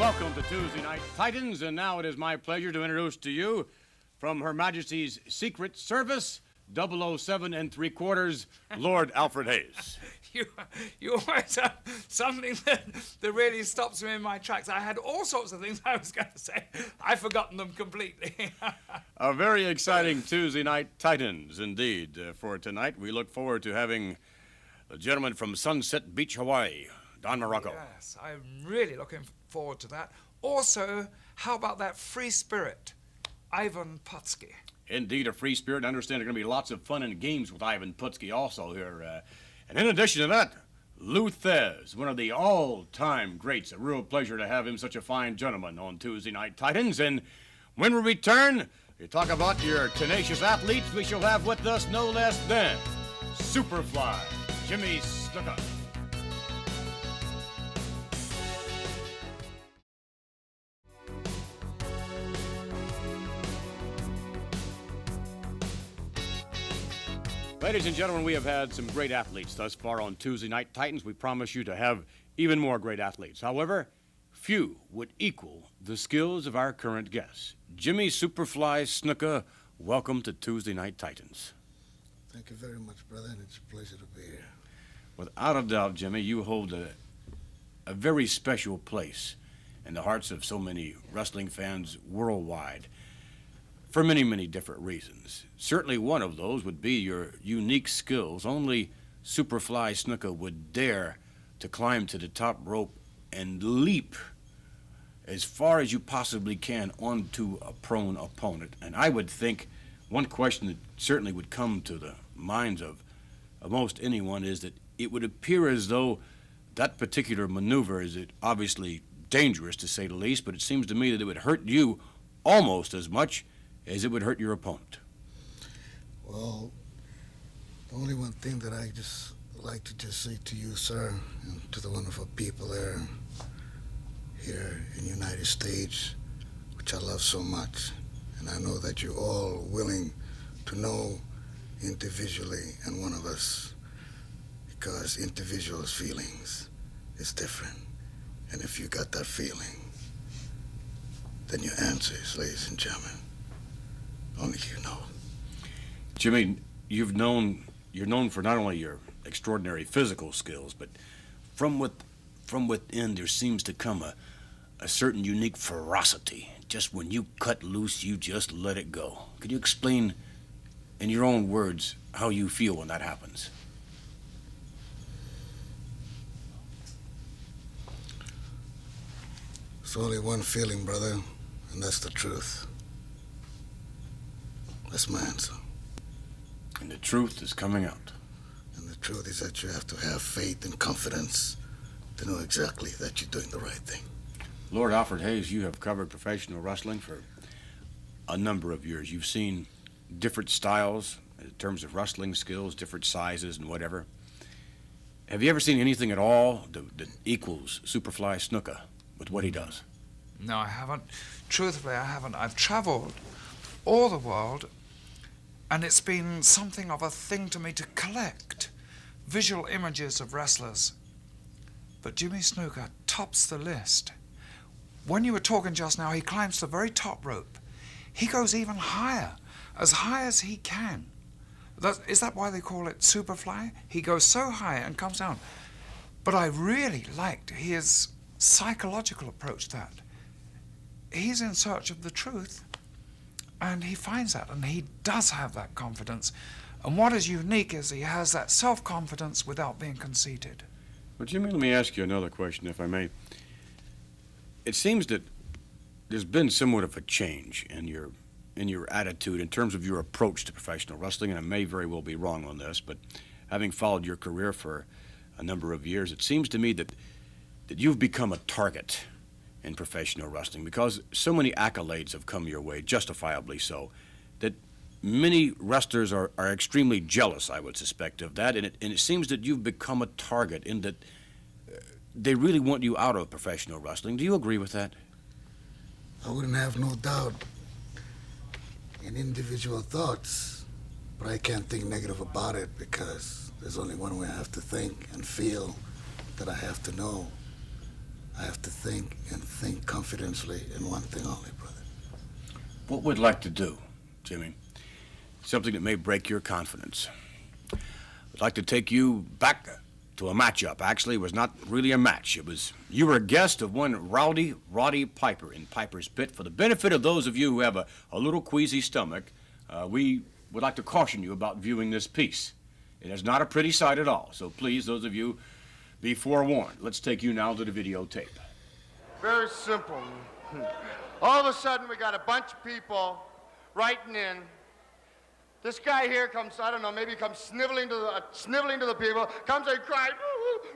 welcome to Tuesday Night Titans, and now it is my pleasure to introduce to you, from Her Majesty's Secret Service, 007 3/4, Lord Alfred Hayes. You always have something that really stops me in my tracks. I had all sorts of things I was going to say. I've forgotten them completely. A very exciting Tuesday Night Titans, indeed. For tonight, we look forward to having a gentleman from Sunset Beach, Hawaii, Don Muraco. Yes, I'm really looking forward to that. Also, how about that free spirit, Ivan Putski? Indeed, a free spirit. I understand there are going to be lots of fun and games with Ivan Putski also here. And in addition to that, Thesz, one of the all-time greats. A real pleasure to have him, such a fine gentleman, on Tuesday Night Titans. And when we return, we talk about your tenacious athletes. We shall have with us no less than Superfly, Jimmy Snuka. Ladies and gentlemen, we have had some great athletes thus far on Tuesday Night Titans. We promise you to have even more great athletes. However, few would equal the skills of our current guests. Jimmy Superfly Snuka, welcome to Tuesday Night Titans. Thank you very much, brother, and it's a pleasure to be here. Without a doubt, Jimmy, you hold a very special place in the hearts of so many wrestling fans worldwide, for many, many different reasons. Certainly one of those would be your unique skills. Only Superfly Snuka would dare to climb to the top rope and leap as far as you possibly can onto a prone opponent. And I would think one question that certainly would come to the minds of most anyone is that it would appear as though that particular maneuver is obviously dangerous, to say the least, but it seems to me that it would hurt you almost as much as it would hurt your opponent. Well, the only one thing that I just like to just say to you, sir, and to the wonderful people there here in the United States, which I love so much, and I know that you're all willing to know individually and one of us, because individual's feelings is different. And if you got that feeling, then your answer is, ladies and gentlemen, only you know. Jimmy, you're known for not only your extraordinary physical skills, but from within there seems to come a certain unique ferocity. Just when you cut loose, you just let it go. Could you explain in your own words how you feel when that happens? There's only one feeling, brother, and that's the truth. That's my answer. And the truth is coming out. And the truth is that you have to have faith and confidence to know exactly that you're doing the right thing. Lord Alfred Hayes, you have covered professional wrestling for a number of years. You've seen different styles in terms of wrestling skills, different sizes and whatever. Have you ever seen anything at all that equals Superfly Snuka with what he does? No, I haven't. Truthfully, I haven't. I've traveled all the world, and it's been something of a thing to me to collect visual images of wrestlers. But Jimmy Snuka tops the list. When you were talking just now, he climbs the very top rope. He goes even higher as he can. Is that why they call it Superfly? He goes so high and comes down. But I really liked his psychological approach to that. He's in search of the truth, and he finds that, and he does have that confidence. And what is unique is he has that self-confidence without being conceited. Well, Jimmy, let me ask you another question, if I may. It seems that there's been somewhat of a change in your attitude in terms of your approach to professional wrestling, and I may very well be wrong on this, but having followed your career for a number of years, it seems to me that you've become a target in professional wrestling because so many accolades have come your way, justifiably so, that many wrestlers are extremely jealous, I would suspect, of that, and it seems that you've become a target in that they really want you out of professional wrestling. Do you agree with that? I wouldn't have no doubt in individual thoughts, but I can't think negative about it because there's only one way I have to think and feel that I have to know. I have to think and think confidentially in one thing only, brother. What we'd like to do, Jimmy, something that may break your confidence. We'd like to take you back to a matchup. Actually, it was not really a match. You were a guest of one Rowdy Roddy Piper in Piper's Pit. For the benefit of those of you who have a little queasy stomach, we would like to caution you about viewing this piece. It is not a pretty sight at all, so please, those of you, be forewarned. Let's take you now to the videotape. Very simple. All of a sudden, we got a bunch of people writing in. This guy here comes, I don't know, maybe comes sniveling to the people, comes and cries,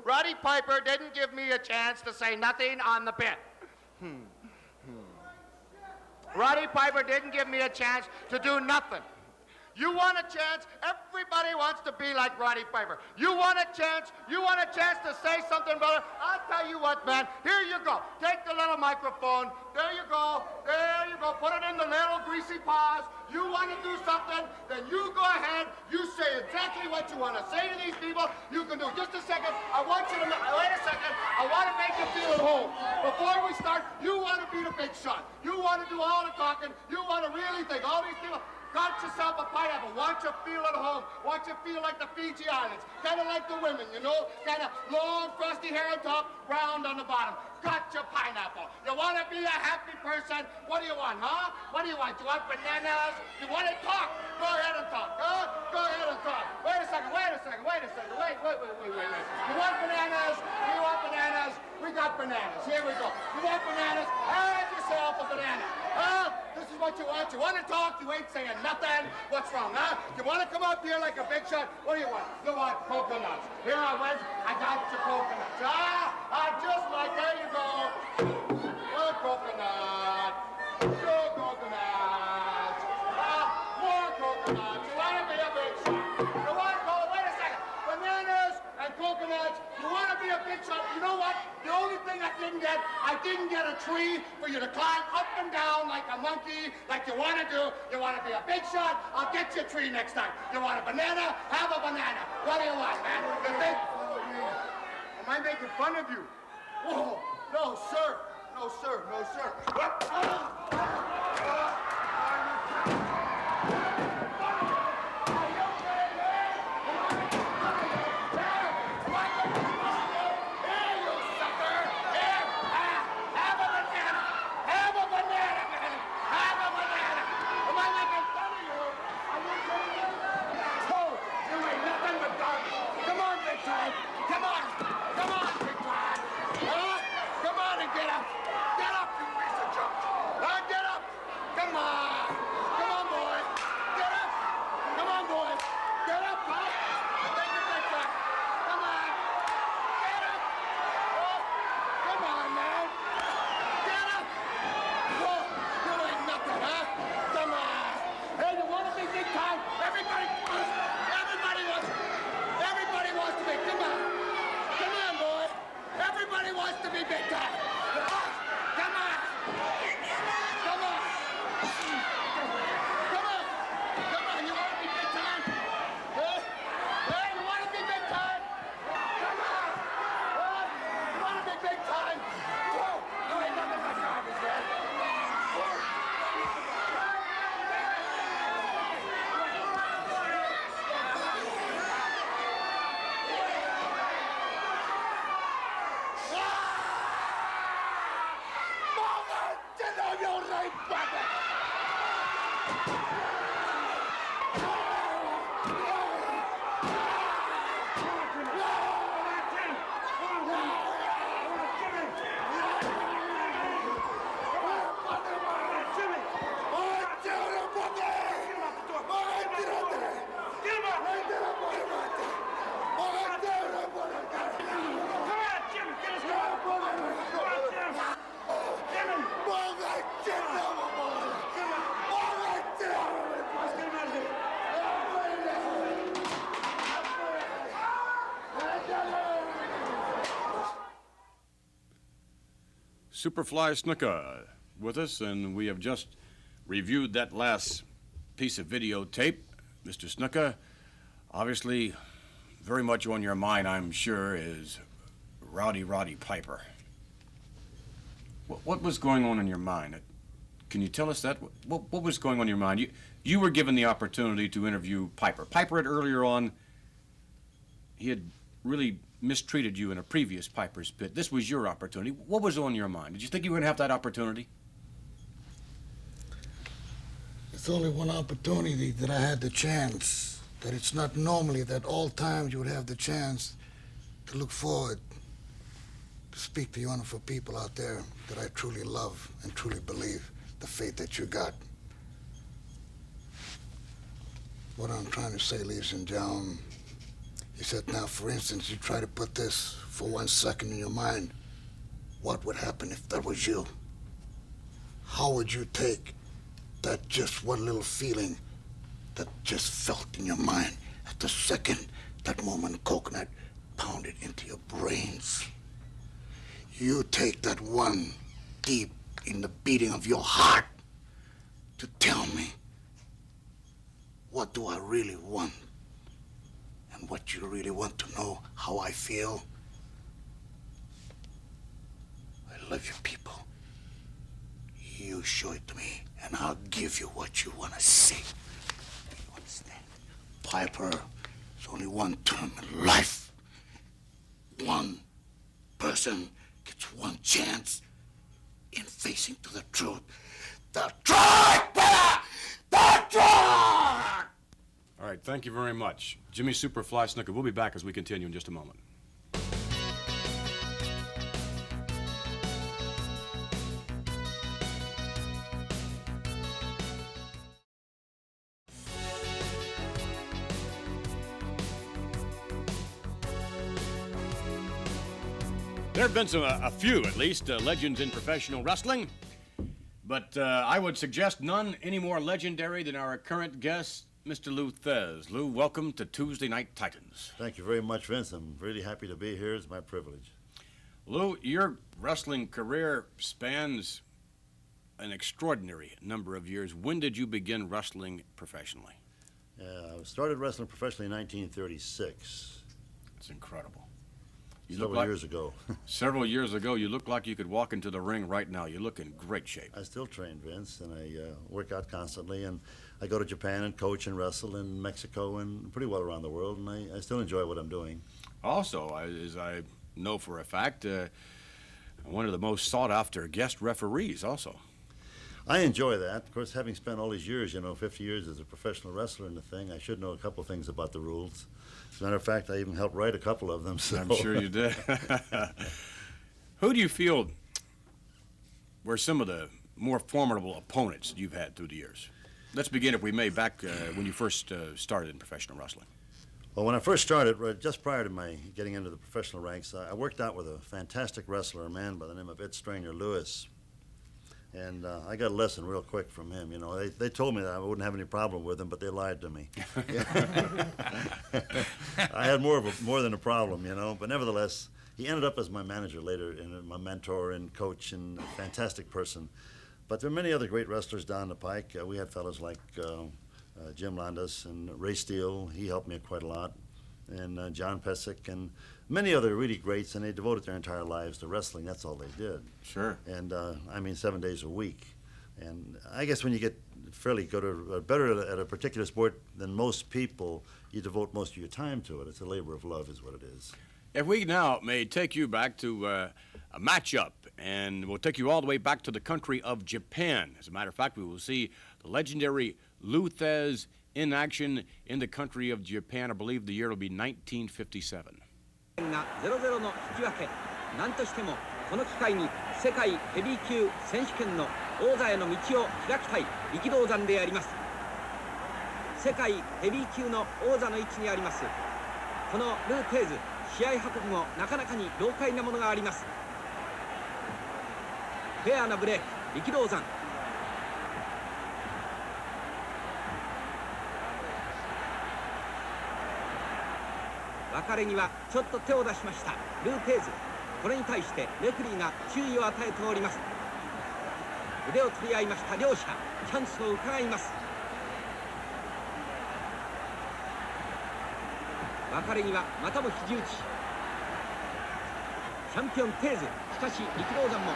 Roddy Piper didn't give me a chance to say nothing on the pit. Roddy Piper didn't give me a chance to do nothing. You want a chance? Everybody wants to be like Roddy Piper. You want a chance? You want a chance to say something, brother? I'll tell you what, man. Here you go. Take the little microphone. There you go. There you go. Put it in the little greasy paws. You want to do something, then you go ahead. You say exactly what you want to say to these people. You can do. Just a second. I want you to, wait a second. I want to make you feel at home. Before we start, you want to be the big shot. You want to do all the talking. You want to really think. All these people. Got yourself a pineapple. Want you feel at home. Want you feel like the Fiji Islands. Kind of like the women, you know? Kind of long, frosty hair on top, round on the bottom. Got your pineapple. You want to be a happy person? What do you want, huh? What do you want? You want bananas? You want to talk? Go ahead and talk, huh? Go ahead and talk. Wait a second. Wait. You want bananas? You want bananas? We got bananas. Here we go. You want bananas? Have yourself a banana. Huh? This is what you want. You want to talk? You ain't saying nothing. What's wrong, huh? You want to come up here like a big shot? What do you want? You want coconuts. Here I went. I got your coconuts. Just like, there you go. Your coconut. Your coconuts. More coconuts. You want to be a big shot. You want to go, wait a second. Bananas and coconuts. You want to be a big shot. You know what? The only thing I didn't get a tree for you to climb up and down like a monkey, like you want to do. You want to be a big shot? I'll get you a tree next time. You want a banana? Have a banana. What do you want, man? You think? Am I making fun of you? Oh, no, sir. No, sir. No, sir. Superfly Snuka with us, and we have just reviewed that last piece of videotape. Mr. Snuka, obviously very much on your mind, I'm sure, is Rowdy Roddy Piper. What was going on in your mind? Can you tell us that? What was going on in your mind? You were given the opportunity to interview Piper. Piper had earlier on, he had really mistreated you in a previous Piper's Pit. This was your opportunity. What was on your mind? Did you think you were going to have that opportunity? It's only one opportunity that I had the chance. That it's not normally that all times you would have the chance to look forward to speak to you wonderful people out there that I truly love and truly believe the faith that you got. What I'm trying to say, ladies and gentlemen, he said, now, for instance, you try to put this for 1 second in your mind. What would happen if that was you? How would you take that just one little feeling that just felt in your mind at the second that moment coconut pounded into your brains? You take that one deep in the beating of your heart to tell me, what do I really want? And what you really want to know, how I feel? I love you people. You show it to me, and I'll give you what you want to see. Do you understand? Piper, there's only one term in life. One person gets one chance in facing to the truth. The truth, brother! The truth! All right, thank you very much. Jimmy Superfly Snuka. We'll be back as we continue in just a moment. There have been a few, at least, legends in professional wrestling. But I would suggest none any more legendary than our current guest, Mr. Lou Thesz. Lou, welcome to Tuesday Night Titans. Thank you very much, Vince. I'm really happy to be here. It's my privilege. Lou, your wrestling career spans an extraordinary number of years. When did you begin wrestling professionally? I started wrestling professionally in 1936. It's incredible. Several years ago. Several years ago, you look like you could walk into the ring right now. You look in great shape. I still train, Vince, and I work out constantly, and I go to Japan and coach and wrestle in Mexico and pretty well around the world, and I still enjoy what I'm doing. Also, as I know for a fact, one of the most sought-after guest referees also. I enjoy that. Of course, having spent all these years, 50 years as a professional wrestler in the thing, I should know a couple things about the rules. As a matter of fact, I even helped write a couple of them. So. I'm sure you did. Who do you feel were some of the more formidable opponents you've had through the years? Let's begin, if we may, back when you first started in professional wrestling. Well, when I first started, just prior to my getting into the professional ranks, I worked out with a fantastic wrestler, a man by the name of Ed Stranger Lewis. And I got a lesson real quick from him. They told me that I wouldn't have any problem with him, but they lied to me. I had more than a problem, But nevertheless, he ended up as my manager later, and my mentor and coach, and a fantastic person. But there are many other great wrestlers down the pike. We had fellows like Jim Landis and Ray Steele. He helped me quite a lot. And John Pesek and many other really greats, and they devoted their entire lives to wrestling. That's all they did. Sure. And 7 days a week. And I guess when you get fairly good or better at a particular sport than most people, you devote most of your time to it. It's a labor of love is what it is. If we now may take you back to a matchup, and we'll take you all the way back to the country of Japan. As a matter of fact, we will see the legendary Lou Thesz in action in the country of Japan. I believe the year will be 1957. 0-0の引き分け。何としてもこの機会に世界ヘビー級選手権の王座への道を開きたい力道山であります。世界ヘビー級の王座の位置にあります。このルー・テーズ、試合運びもなかなかに老快なものがあります。フェアなブレーク、力道山。別れ際ちょっと手を出しましたルー・テーズ。これに対してレフリーが注意を与えております。腕を取り合いました両者、チャンスを伺います。別れ際またも肘打ち。チャンピオンテーズ。しかし力道山も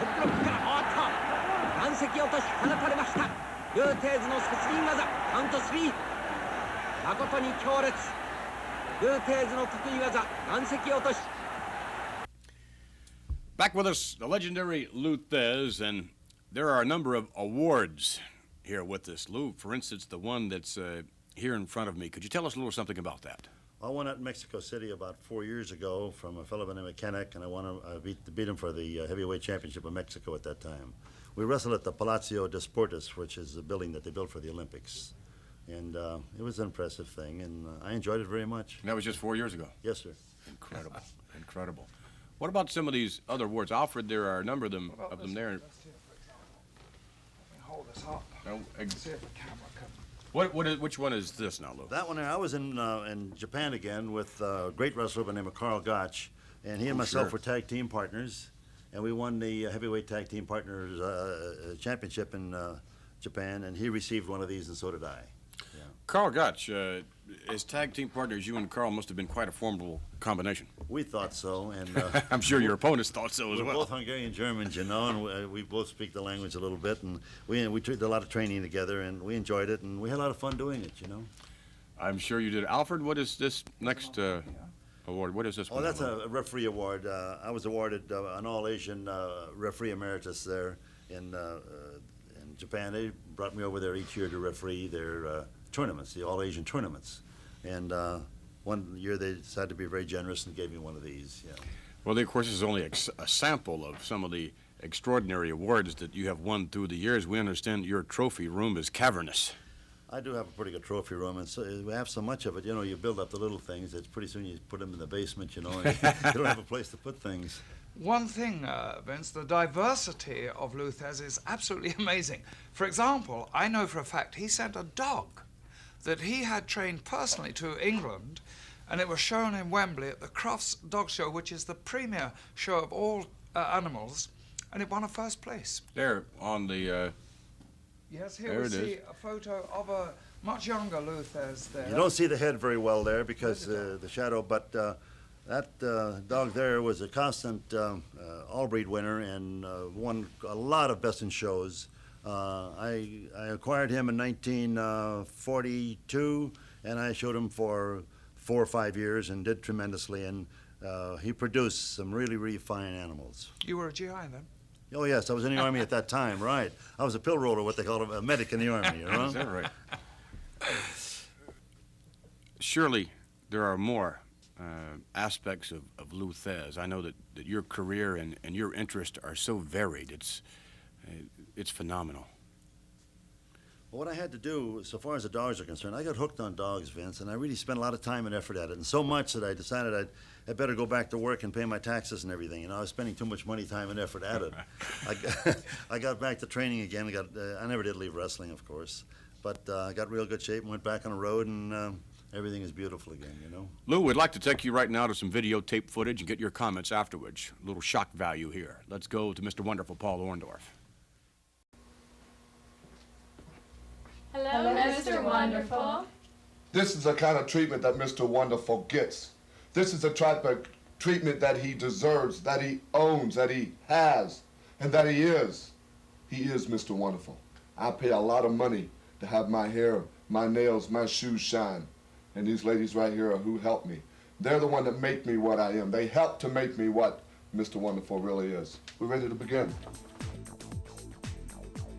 ヘッドロックからおっと岩石落とし放たれました。ルーテーズの殺人技カウント3。誠に強烈。ルーテーズの得意技岩石落とし。 Back with us, the legendary Lou Thesz, and there are a number of awards here with us. Lou, for instance, the one that's here in front of me. Could you tell us a little something about that? I won out in Mexico City about 4 years ago from a fellow by the name of Kenneck, and I beat him for the heavyweight championship of Mexico at that time. We wrestled at the Palacio de Sportes, which is a building that they built for the Olympics. And it was an impressive thing, and I enjoyed it very much. And that was just 4 years ago. Yes, sir. Incredible, incredible. What about some of these other awards? Alfred, there are a number of them there. Let me hold this up. No, See if the camera can. which one is this now, Lou? That one there, I was in Japan again with a great wrestler by the name of Carl Gotch, and he and myself sure. were tag team partners, and we won the heavyweight tag team partners championship in Japan, and he received one of these, and so did I. Yeah. Carl Gotch, as tag team partners, you and Carl must have been quite a formidable combination. We thought so, and I'm sure your opponents thought so as we're well. both Hungarian Germans, you know, and we both speak the language a little bit, and we did a lot of training together, and we enjoyed it, and we had a lot of fun doing it, you know. I'm sure you did. Alfred, what is this next award? What is this one? Oh, that's a referee award. I was awarded an all-Asian referee emeritus there in Japan. They brought me over there each year to referee their tournaments, the all-Asian tournaments, and one year they decided to be very generous and gave me one of these. Yeah. Well, of course, this is only a sample of some of the extraordinary awards that you have won through the years. We understand your trophy room is cavernous. I do have a pretty good trophy room, and so we have so much of it. You know, you build up the little things. It's pretty soon you put them in the basement. You know, and you don't have a place to put things. One thing, Vince, the diversity of Lou Thesz is absolutely amazing. For example, I know for a fact he sent a dog that he had trained personally to England, and it was shown in Wembley at the Crufts Dog Show, which is the premier show of all animals, and it won a first place. There on the. Yes, here There we it see is. a photo of a much younger Lou Thesz there. You don't see the head very well there because the shadow, but that dog there was a constant all-breed winner and won a lot of best in shows. I acquired him in 1942, and I showed him for 4 or 5 years and did tremendously, and he produced some really, really fine animals. You were a GI then? Oh, yes, I was in the Army at that time, right. I was a pill roller, what they call a medic in the Army, you know? Is that right? Surely there are more aspects of Lou Thesz. I know that your career and your interests are so varied. It's phenomenal. Well, what I had to do, so far as the dogs are concerned, I got hooked on dogs, Vince, and I really spent a lot of time and effort at it, and so much that I decided I'd better go back to work and pay my taxes and everything. You know, I was spending too much money, time, and effort at it. I got back to training again. I never did leave wrestling, of course, but I got real good shape and went back on the road, and everything is beautiful again, you know. Lou, we'd like to take you right now to some videotape footage and get your comments afterwards. A little shock value here. Let's go to Mr. Wonderful Paul Orndorff. Hello, Mr. Wonderful. This is the kind of treatment that Mr. Wonderful gets. This is the type of treatment that he deserves, that he owns, that he has, and that he is. He is Mr. Wonderful. I pay a lot of money to have my hair, my nails, my shoes shine. And these ladies right here are who help me. They're the one that make me what I am. They help to make me what Mr. Wonderful really is. We're ready to begin.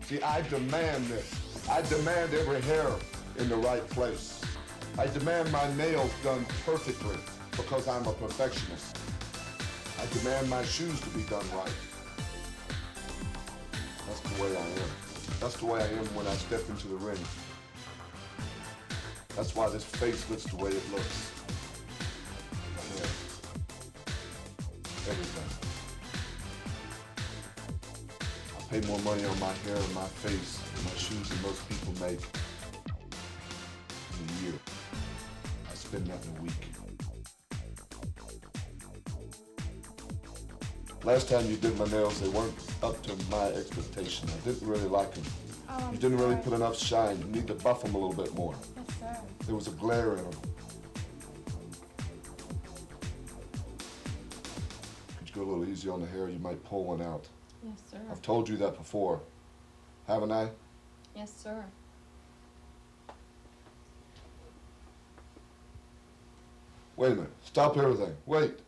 See, I demand this. I demand every hair in the right place. I demand my nails done perfectly because I'm a perfectionist. I demand my shoes to be done right. That's the way I am. That's the way I am when I step into the ring. That's why this face looks the way it looks. My hair. Everything. I pay more money on my hair and my face and my shoes than most people make in a year. I spend that in a week. Last time you did my nails, they weren't up to my expectation. I didn't really like them. You didn't really put enough shine. You need to buff them a little bit more. Yes, sir. There was a glare in them. Could you go a little easy on the hair? You might pull one out. Yes, sir. I've told you that before, haven't I? Yes, sir. Wait a minute. Stop everything. Wait.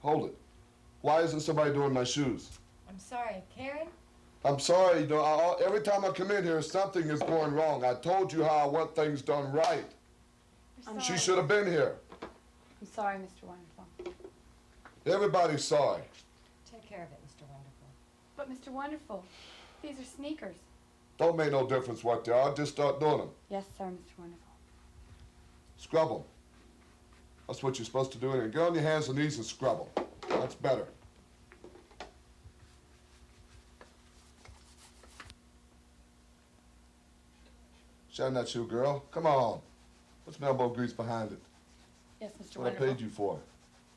Hold it. Why isn't somebody doing my shoes? I'm sorry, Karen? I'm sorry, you know, every time I come in here, something is going wrong. I told you how I want things done right. She should have been here. I'm sorry, Mr. Wonderful. Everybody's sorry. Take care of it, Mr. Wonderful. But, Mr. Wonderful, these are sneakers. Don't make no difference what they are. Just start doing them. Yes, sir, Mr. Wonderful. Scrub them. That's what you're supposed to do. And get on your hands and knees and scrub them. That's better. Shine that shoe, girl. Come on. Put some elbow grease behind it. Yes, Mr. That's what Wonderful. I paid you for.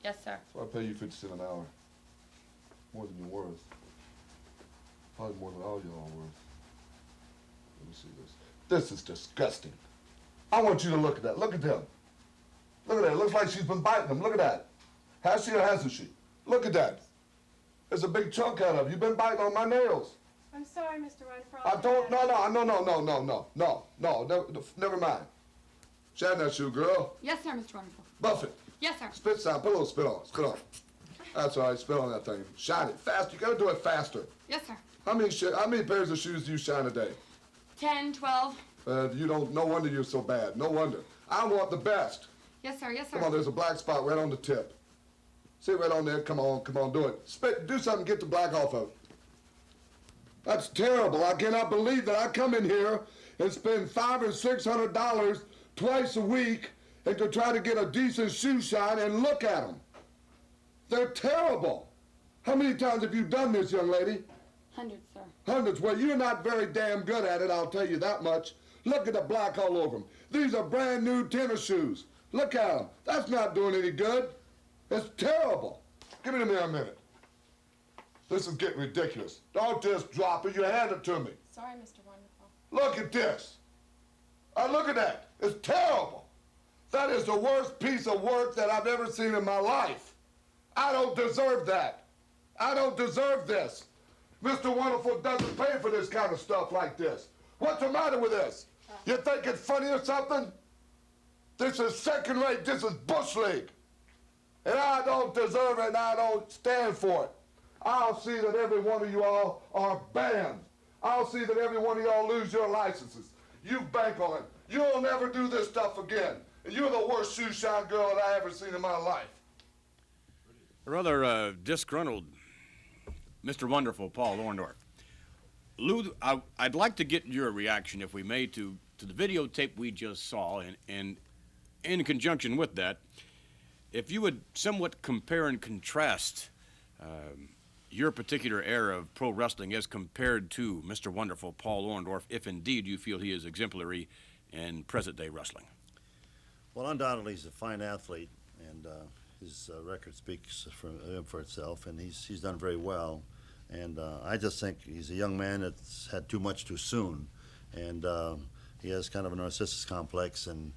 Yes, sir. That's what I pay you 50 cents an hour. More than you're worth. Probably more than all y'all are worth. Let me see this. This is disgusting. I want you to look at that. Look at them. Look at that. It looks like she's been biting them. Look at that. Has she or hasn't she? Look at that. There's a big chunk out of it. You've been biting on my nails. I'm sorry, Mr. Wonderful. I don't, no, never mind. Shine that shoe, girl. Yes, sir, Mr. Wonderful. Buff it. Yes, sir. Spit some, put a little spit on it. Spit on it. That's all right, spit on that thing. Shine it fast. You gotta do it faster. Yes, sir. How many pairs of shoes do you shine a day? 10, 12. You don't, no wonder you're so bad. No wonder. I want the best. Yes, sir, yes, sir. Come on, there's a black spot right on the tip. See it right on there? Come on, do it. Spit, do something, get the black off of it. That's terrible. I cannot believe that I come in here and spend $500 or $600 twice a week and to try to get a decent shoe shine and look at them. They're terrible. How many times have you done this, young lady? Hundreds, sir. Hundreds. Well, you're not very damn good at it, I'll tell you that much. Look at the black all over them. These are brand new tennis shoes. Look at them. That's not doing any good. It's terrible. Give me the mirror a minute. This is getting ridiculous. Don't just drop it. You hand it to me. Sorry, Mr. Wonderful. Look at this. Look at that. It's terrible. That is the worst piece of work that I've ever seen in my life. I don't deserve that. I don't deserve this. Mr. Wonderful doesn't pay for this kind of stuff like this. What's the matter with this? You think it's funny or something? This is second rate. This is Bush League. And I don't deserve it and I don't stand for it. I'll see that every one of you all are banned. I'll see that every one of y'all lose your licenses. You bank on it. You'll never do this stuff again. And you're the worst shoe shine girl that I ever seen in my life. Rather disgruntled Mr. Wonderful, Paul Orndorff. Lou, I'd like to get your reaction, if we may, to the videotape we just saw, and in conjunction with that, if you would somewhat compare and contrast your particular era of pro wrestling as compared to Mr. Wonderful, Paul Orndorff, if indeed you feel he is exemplary in present-day wrestling. Well, undoubtedly, he's a fine athlete, and his record speaks for itself, and he's done very well. And I just think he's a young man that's had too much too soon, and he has kind of a narcissist complex, and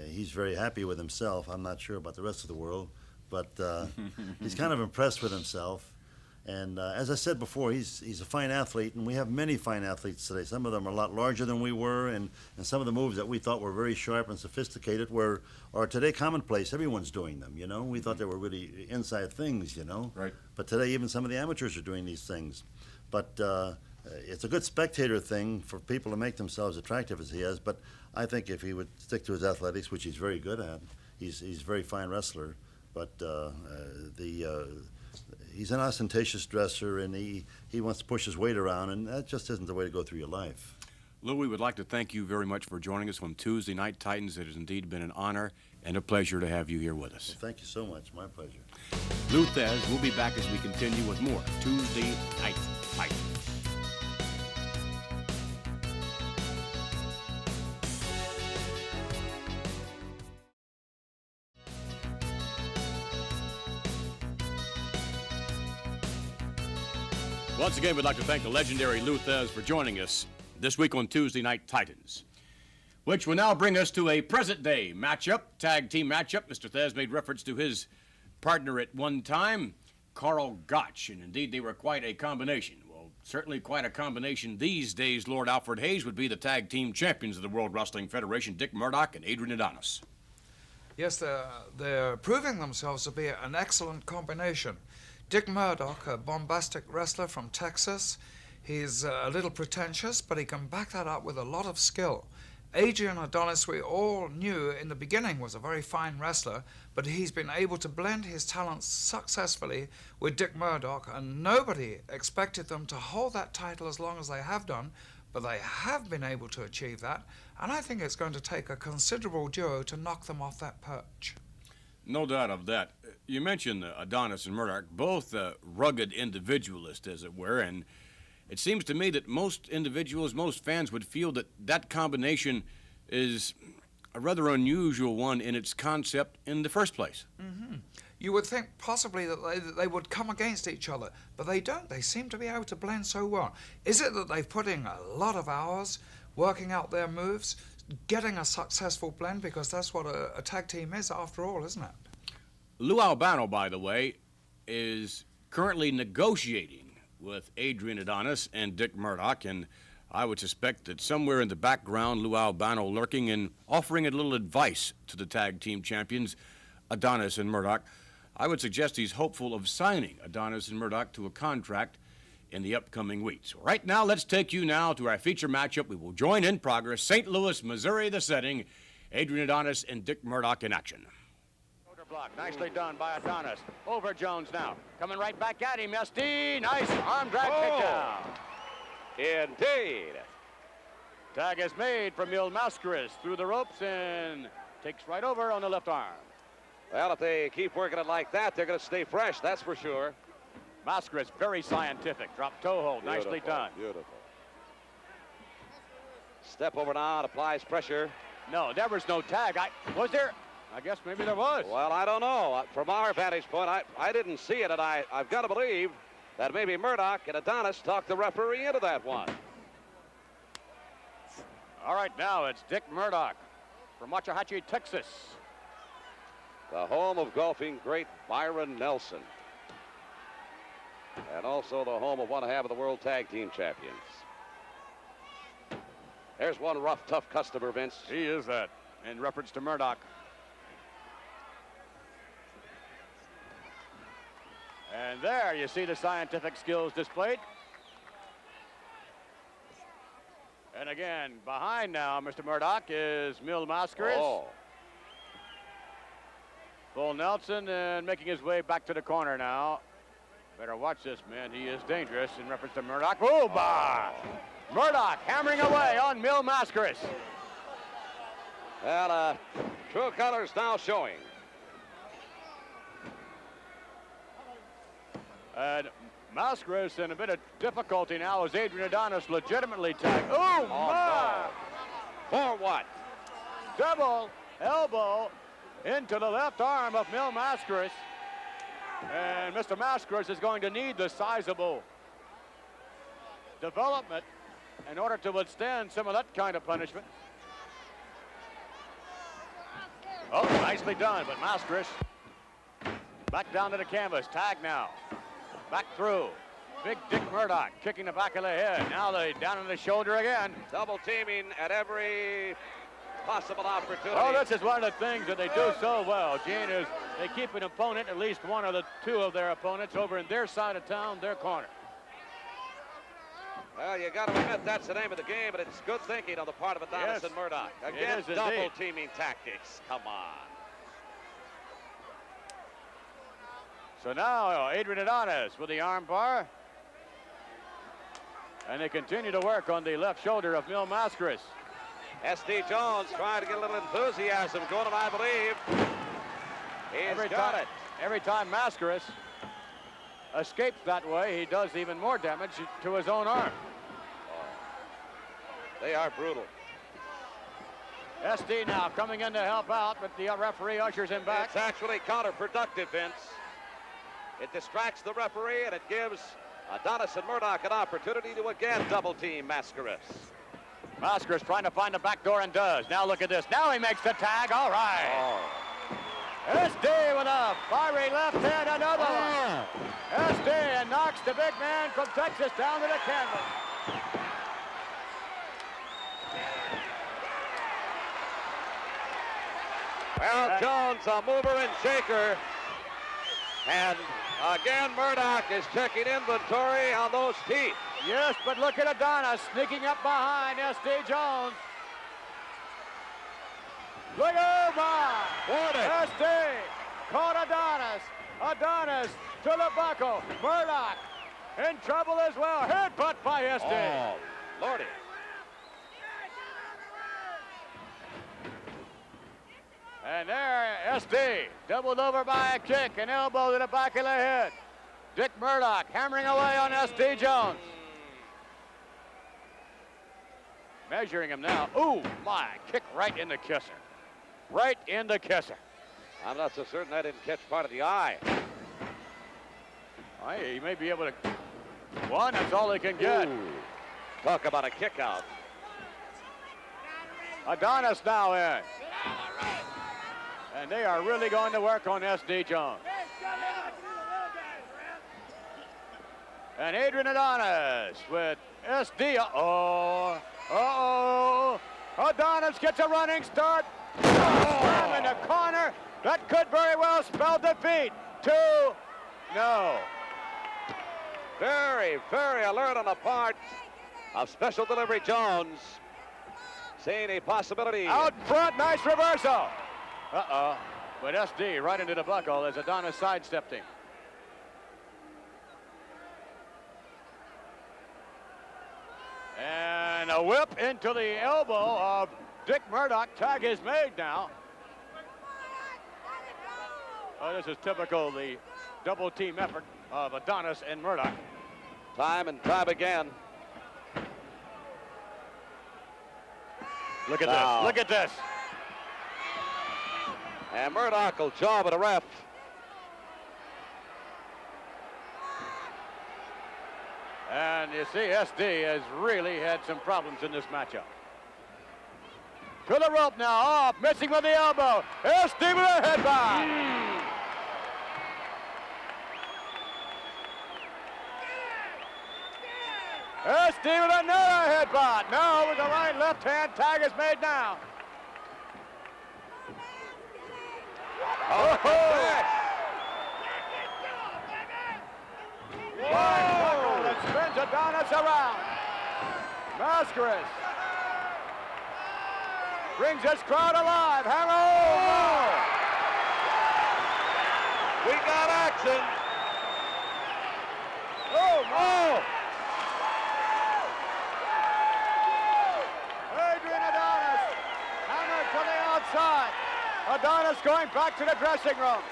he's very happy with himself. I'm not sure about the rest of the world, but he's kind of impressed with himself. And as I said before, he's a fine athlete, and we have many fine athletes today. Some of them are a lot larger than we were, and some of the moves that we thought were very sharp and sophisticated are today commonplace. Everyone's doing them, you know. We thought they were really inside things, you know. Right. But today, even some of the amateurs are doing these things. But it's a good spectator thing for people to make themselves attractive as he is. But I think if he would stick to his athletics, which he's very good at, he's a very fine wrestler. But he's an ostentatious dresser, and he wants to push his weight around, and that just isn't the way to go through your life. Lou, we would like to thank you very much for joining us on Tuesday Night Titans. It has indeed been an honor and a pleasure to have you here with us. Well, thank you so much. My pleasure. Lou Thesz will be back as we continue with more Tuesday Night Titans. Once again, we'd like to thank the legendary Lou Thesz for joining us this week on Tuesday Night Titans, which will now bring us to a present-day matchup, tag team matchup. Mr. Thesz made reference to his partner at one time, Carl Gotch, and indeed they were quite a combination. Well, certainly quite a combination these days. Lord Alfred Hayes would be the tag team champions of the World Wrestling Federation, Dick Murdoch and Adrian Adonis. Yes, they're proving themselves to be an excellent combination. Dick Murdoch, a bombastic wrestler from Texas. He's a little pretentious, but he can back that up with a lot of skill. Adrian Adonis, we all knew in the beginning, was a very fine wrestler, but he's been able to blend his talents successfully with Dick Murdoch, and nobody expected them to hold that title as long as they have done, but they have been able to achieve that, and I think it's going to take a considerable duo to knock them off that perch. No doubt of that. You mentioned Adonis and Murdoch, both rugged individualists, as it were, and it seems to me that most individuals, most fans would feel that that combination is a rather unusual one in its concept in the first place. Mm-hmm. You would think possibly that they would come against each other, but they don't. They seem to be able to blend so well. Is it that they've put in a lot of hours working out their moves, getting a successful blend, because that's what a tag team is after all, isn't it? Lou Albano, by the way, is currently negotiating with Adrian Adonis and Dick Murdoch, and I would suspect that somewhere in the background, Lou Albano lurking and offering a little advice to the tag team champions, Adonis and Murdoch. I would suggest he's hopeful of signing Adonis and Murdoch to a contract in the upcoming weeks. Right now, let's take you now to our feature matchup. We will join in progress. St. Louis, Missouri, the setting. Adrian Adonis and Dick Murdoch in action. Block. Nicely done by Adonis. Over Jones now. Coming right back at him, SD. Nice arm drag takedown. Indeed. Tag is made from Mil Mascaras through the ropes and takes right over on the left arm. Well, if they keep working it like that, they're going to stay fresh, that's for sure. Mascaras, very scientific. Drop toe hold. Nicely done. Beautiful. Step over now and applies pressure. No, there was no tag. Was there? I guess maybe there was. Well, I don't know. From our vantage point, I didn't see it, and I've got to believe that maybe Murdoch and Adonis talked the referee into that one. All right, now it's Dick Murdoch from Waxahachie, Texas. The home of golfing great Byron Nelson. And also the home of one half of the World Tag Team Champions. There's one rough, tough customer, Vince. He is that, in reference to Murdoch. And there you see the scientific skills displayed. And again, behind now, Mr. Murdoch, is Mil Mascaras. Oh. Full Nelson and making his way back to the corner now. Better watch this, man. He is dangerous in reference to Murdoch. Oh, bah! Murdoch hammering away on Mil Mascaras. Well, true colors now showing. And Mascaras in a bit of difficulty now as Adrian Adonis legitimately tagged. Oh, my! For what? Double elbow into the left arm of Mil Mascaras. And Mr. Mascaras is going to need the sizable development in order to withstand some of that kind of punishment. Oh, nicely done, but Mascaras back down to the canvas. Tag now. Back through. Big Dick Murdoch kicking the back of the head. Now they down on the shoulder again. Double teaming at every possible opportunity. Oh, this is one of the things that they do so well, Gene, is they keep an opponent, at least one of the two of their opponents, over in their side of town, their corner. Well, you got to admit that's the name of the game, but it's good thinking on the part of Adonis and Murdoch. Again, double teaming tactics. Come on. So now Adrian Adonis with the arm bar. And they continue to work on the left shoulder of Mil Mascaras. S.D. Jones trying to get a little enthusiasm going, and I believe he's got it. Every time Mascaras escapes that way, he does even more damage to his own arm. Oh. They are brutal. SD now coming in to help out, but the referee ushers him back. It's actually counterproductive, Vince. It distracts the referee, and it gives Adonis and Murdoch an opportunity to again double team Mascaras. Mascaras trying to find the back door and does. Now look at this. Now he makes the tag. All right. Oh. SD with a fiery left hand, another one. SD and knocks the big man from Texas down to the canvas. Well, Jones, a mover and shaker. And again, Murdoch is checking inventory on those teeth. Yes, but look at Adonis sneaking up behind SD Jones. Look over! SD caught Adonis. Adonis to the buckle. Murdoch in trouble as well. Headbutt by SD. Oh, Lordy. And there, SD doubled over by a kick, an elbow to the back of the head. Dick Murdoch hammering away on SD Jones. Measuring him now. Ooh, my, kick right in the kisser. Right in the kisser. I'm not so certain I didn't catch part of the eye. He may be able to. One, that's all he can get. Ooh. Talk about a kick out. Adonis now in. And they are really going to work on SD Jones. And Adrian Adonis with SD. Uh-oh. Adonis gets a running start. Slam in the corner. That could very well spell defeat. 2. No. Very, very alert on the part of Special Delivery Jones. Seeing a possibility. Out front, nice reversal. Uh-oh. But SD right into the buckle as Adonis sidestepped him. And a whip into the elbow of Dick Murdoch. Tag is made now. Oh, this is typical, the double team effort of Adonis and Murdoch. Time and time again. Look at this, look at this. And Murdoch will jaw with a ref. And you see, SD has really had some problems in this matchup. To the rope now, off, missing with the elbow. SD with a headbutt. SD with another headbutt. No, with the right left hand, tag is made now. Whoa! That spins Adonis around. Mascaris brings this crowd alive. Hammer! We got action. Oh! Adrian Adonis hammered to the outside. Adonis going back to the dressing room.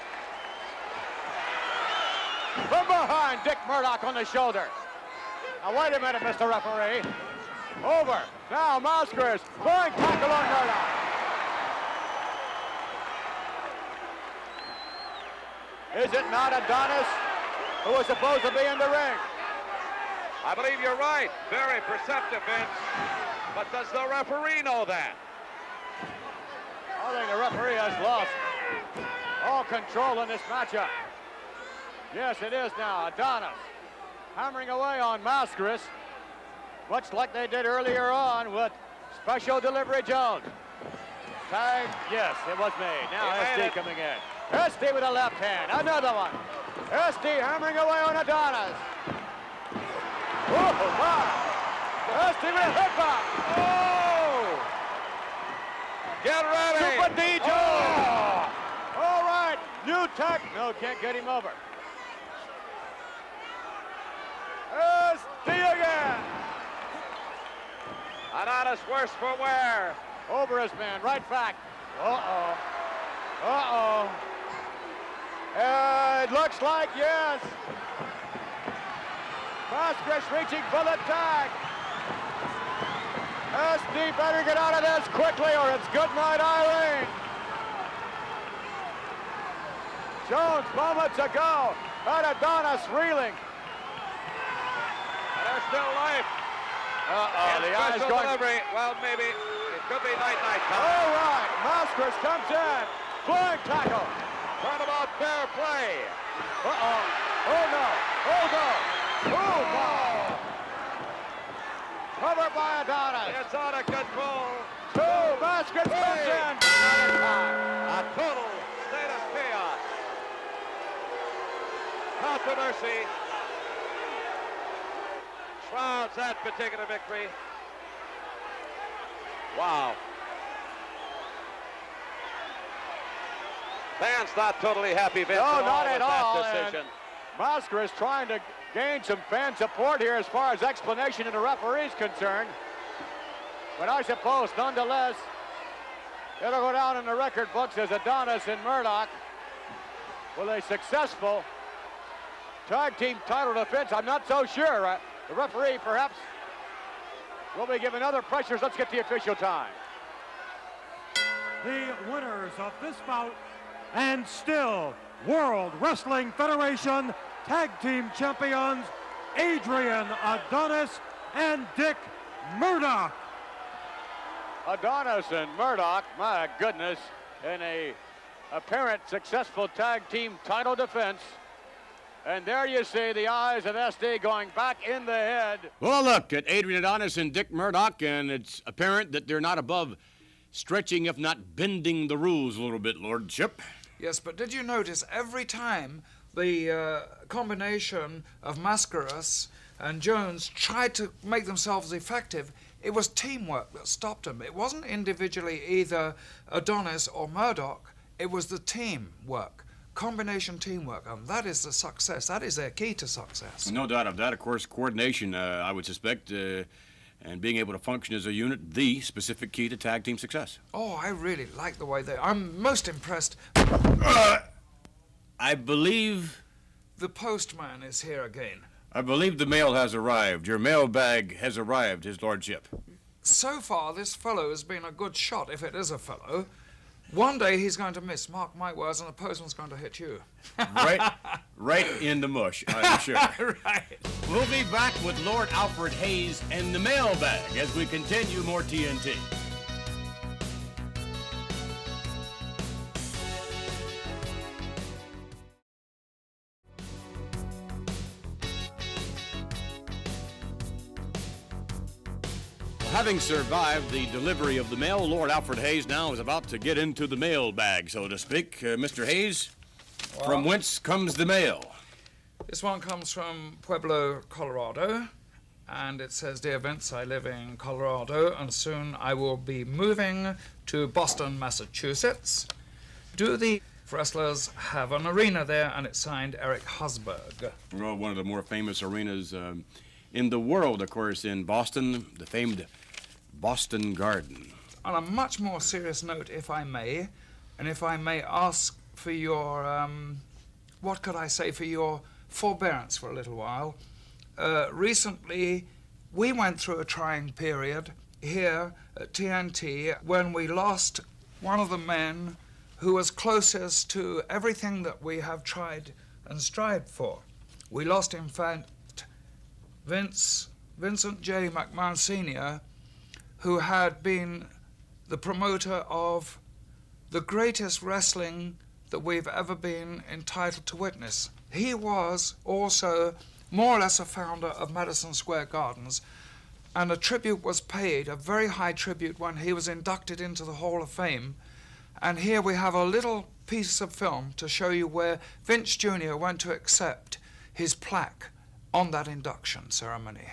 From behind, Dick Murdoch on the shoulder. Now, wait a minute, Mr. Referee. Over. Now, Mascaris going tackle on Murdoch. Is it not Adonis who was supposed to be in the ring? I believe you're right. Very perceptive, Vince. But does the referee know that? I think the referee has lost all control in this matchup. Yes, it is now. Adonis hammering away on Mascaris, much like they did earlier on with Special Delivery Jones. Tag, yes, it was made. Now SD coming in. SD with a left hand, another one. SD hammering away on Adonis. Oh, my. SD with a headbutt. Oh! Get ready. Super D Jones. All right, new tag. No, can't get him over. SD again. Adonis worse for wear. Over his man, right back. Uh-oh. Uh-oh. It looks like, yes. Mascaris reaching for the tag. SD better get out of this quickly or it's good night, Irene. Jones moments ago had Adonis reeling. There's still life. Uh-oh, the eye's Special going. delivery. Well, maybe. It could be night-night time. All right, Mascaris comes in. Flying tackle. Turnabout fair play. Uh-oh. Oh, no. Oh, no. Oh, no. Cover by Adonis. It's out of control. Two baskets comes in. A total state of chaos. Controversy shrouds that particular victory. Wow. Fans not totally happy, Vince, No, not with at all. that decision. Masker is trying to gain some fan support here as far as explanation of the referee's concerned. But I suppose, nonetheless, it'll go down in the record books as Adonis and Murdoch with a successful tag team title defense. I'm not so sure. The referee, perhaps, will be given other pressures. Let's get the official time. The winners of this bout and still World Wrestling Federation Tag Team Champions, Adrian Adonis and Dick Murdoch. Adonis and Murdoch, my goodness, in a apparent successful tag team title defense. And there you see the eyes of SD going back in the head. Well, look at Adrian Adonis and Dick Murdoch, and it's apparent that they're not above stretching, if not bending the rules a little bit, Lordship. Yes, but did you notice every time the combination of Mascaras and Jones tried to make themselves effective, it was teamwork that stopped them. It wasn't individually either Adonis or Murdoch, it was the teamwork, combination teamwork, and that is the success. That is their key to success. No doubt of that. Of course, coordination, I would suspect, and being able to function as a unit, the specific key to tag team success. Oh, I really like the way I'm most impressed. I believe... The postman is here again. I believe the mail has arrived. Your mailbag has arrived, His Lordship. So far, this fellow has been a good shot, if it is a fellow. One day he's going to miss, mark my words, and the postman's going to hit you. Right in the mush, I'm sure. Right. We'll be back with Lord Alfred Hayes and the mailbag as we continue more TNT. Having survived the delivery of the mail, Lord Alfred Hayes now is about to get into the mailbag, so to speak. Mr. Hayes, from whence comes the mail? This one comes from Pueblo, Colorado, and it says, Dear Vince, I live in Colorado, and soon I will be moving to Boston, Massachusetts. Do the wrestlers have an arena there? And it's signed Eric Husberg. Well, one of the more famous arenas in the world, of course, in Boston, the famed Boston Garden. On a much more serious note, if I may, and if I may ask for your, what could I say, for your forbearance for a little while. Recently, we went through a trying period here at TNT when we lost one of the men who was closest to everything that we have tried and strived for. We lost, in fact, Vincent J. McMahon Sr., who had been the promoter of the greatest wrestling that we've ever been entitled to witness. He was also more or less a founder of Madison Square Gardens, and a tribute was paid, a very high tribute, when he was inducted into the Hall of Fame. And here we have a little piece of film to show you where Vince Jr. went to accept his plaque on that induction ceremony.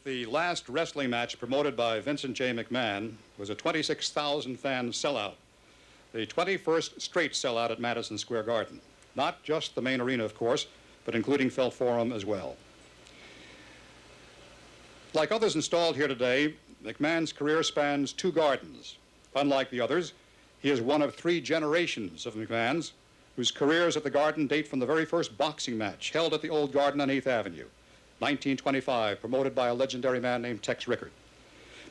The last wrestling match promoted by Vincent J. McMahon was a 26,000 fan sellout, the 21st straight sellout at Madison Square Garden. Not just the main arena, of course, but including Felt Forum as well. Like others installed here today, McMahon's career spans 2 gardens. Unlike the others, he is one of 3 generations of McMahons whose careers at the Garden date from the very first boxing match held at the old Garden on 8th Avenue, 1925, promoted by a legendary man named Tex Rickard.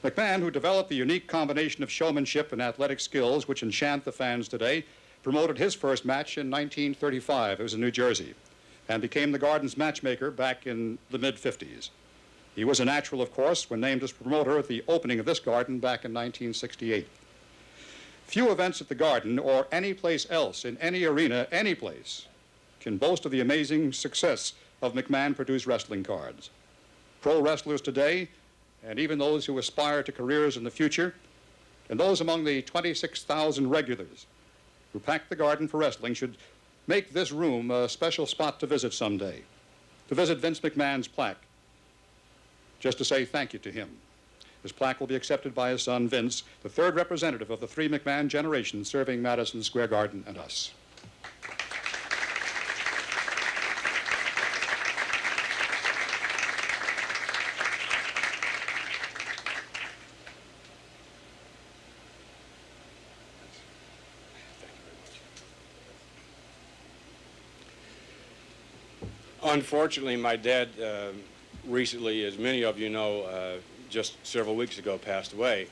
McMahon, who developed the unique combination of showmanship and athletic skills which enchant the fans today, promoted his first match in 1935. It was in New Jersey, and became the Garden's matchmaker back in the mid-50s. He was a natural, of course, when named as promoter at the opening of this Garden back in 1968. Few events at the Garden or any place else in any arena, any place, can boast of the amazing success of McMahon-produced wrestling cards. Pro wrestlers today, and even those who aspire to careers in the future, and those among the 26,000 regulars who pack the Garden for wrestling should make this room a special spot to visit someday, to visit Vince McMahon's plaque, just to say thank you to him. His plaque will be accepted by his son, Vince, the third representative of the three McMahon generations serving Madison Square Garden and us. Unfortunately, my dad recently, as many of you know, just several weeks ago passed away.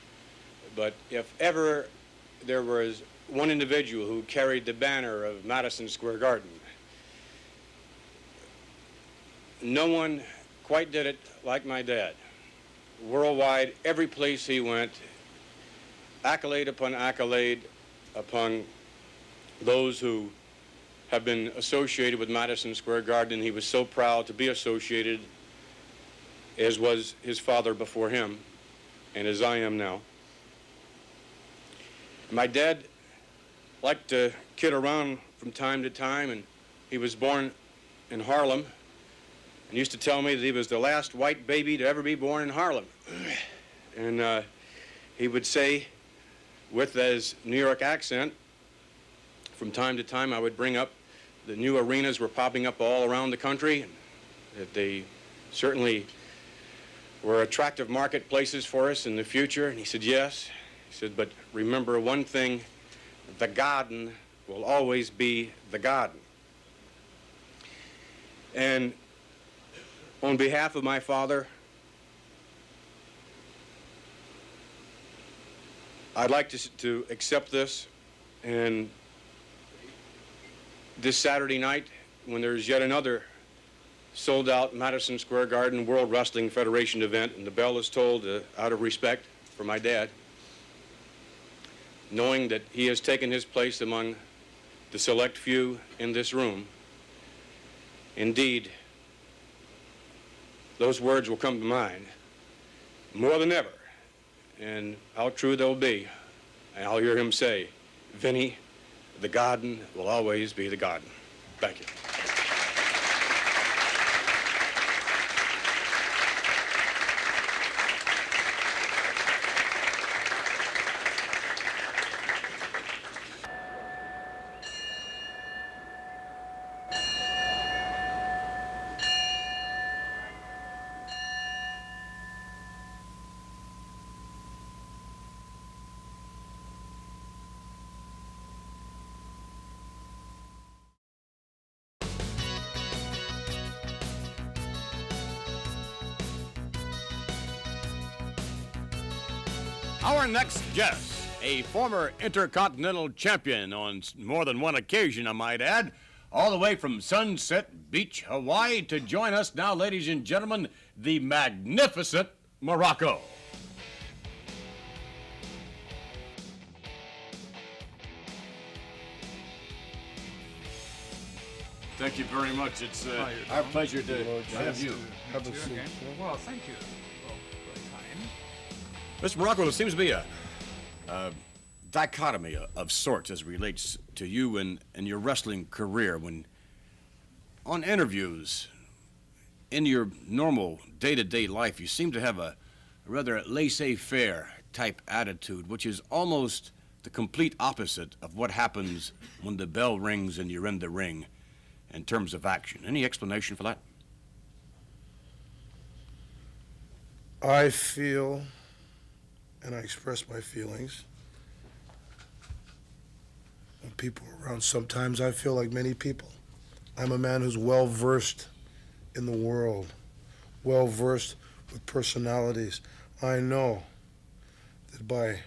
But if ever there was one individual who carried the banner of Madison Square Garden, no one quite did it like my dad. Worldwide, every place he went, accolade upon accolade upon those who have been associated with Madison Square Garden. He was so proud to be associated, as was his father before him, and as I am now. My dad liked to kid around from time to time, and he was born in Harlem, and used to tell me that he was the last white baby to ever be born in Harlem. And he would say, with his New York accent, from time to time I would bring up the new arenas were popping up all around the country, and that they certainly were attractive marketplaces for us in the future. And he said, yes. He said, but remember one thing, the Garden will always be the Garden. And on behalf of my father, I'd like to accept this, and this Saturday night, when there's yet another sold-out Madison Square Garden World Wrestling Federation event, and the bell is tolled out of respect for my dad, knowing that he has taken his place among the select few in this room. Indeed, those words will come to mind more than ever, and how true they'll be. And I'll hear him say, Vinny, the Garden will always be the Garden. Thank you. Our next guest, a former Intercontinental Champion on more than one occasion, I might add, all the way from Sunset Beach, Hawaii, to join us now, ladies and gentlemen, the magnificent Muraco. Thank you very much. It's our pleasure to have you. Have a seat. Well, thank you. Well, very kind. Mr. Muraco, there seems to be a dichotomy of sorts as relates to you and your wrestling career. When on interviews, in your normal day-to-day life, you seem to have a rather laissez-faire type attitude, which is almost the complete opposite of what happens when the bell rings and you're in the ring in terms of action. Any explanation for that? I feel, and I express my feelings when people are around. Sometimes I feel like many people. I'm a man who's well-versed in the world, well-versed with personalities. I know that by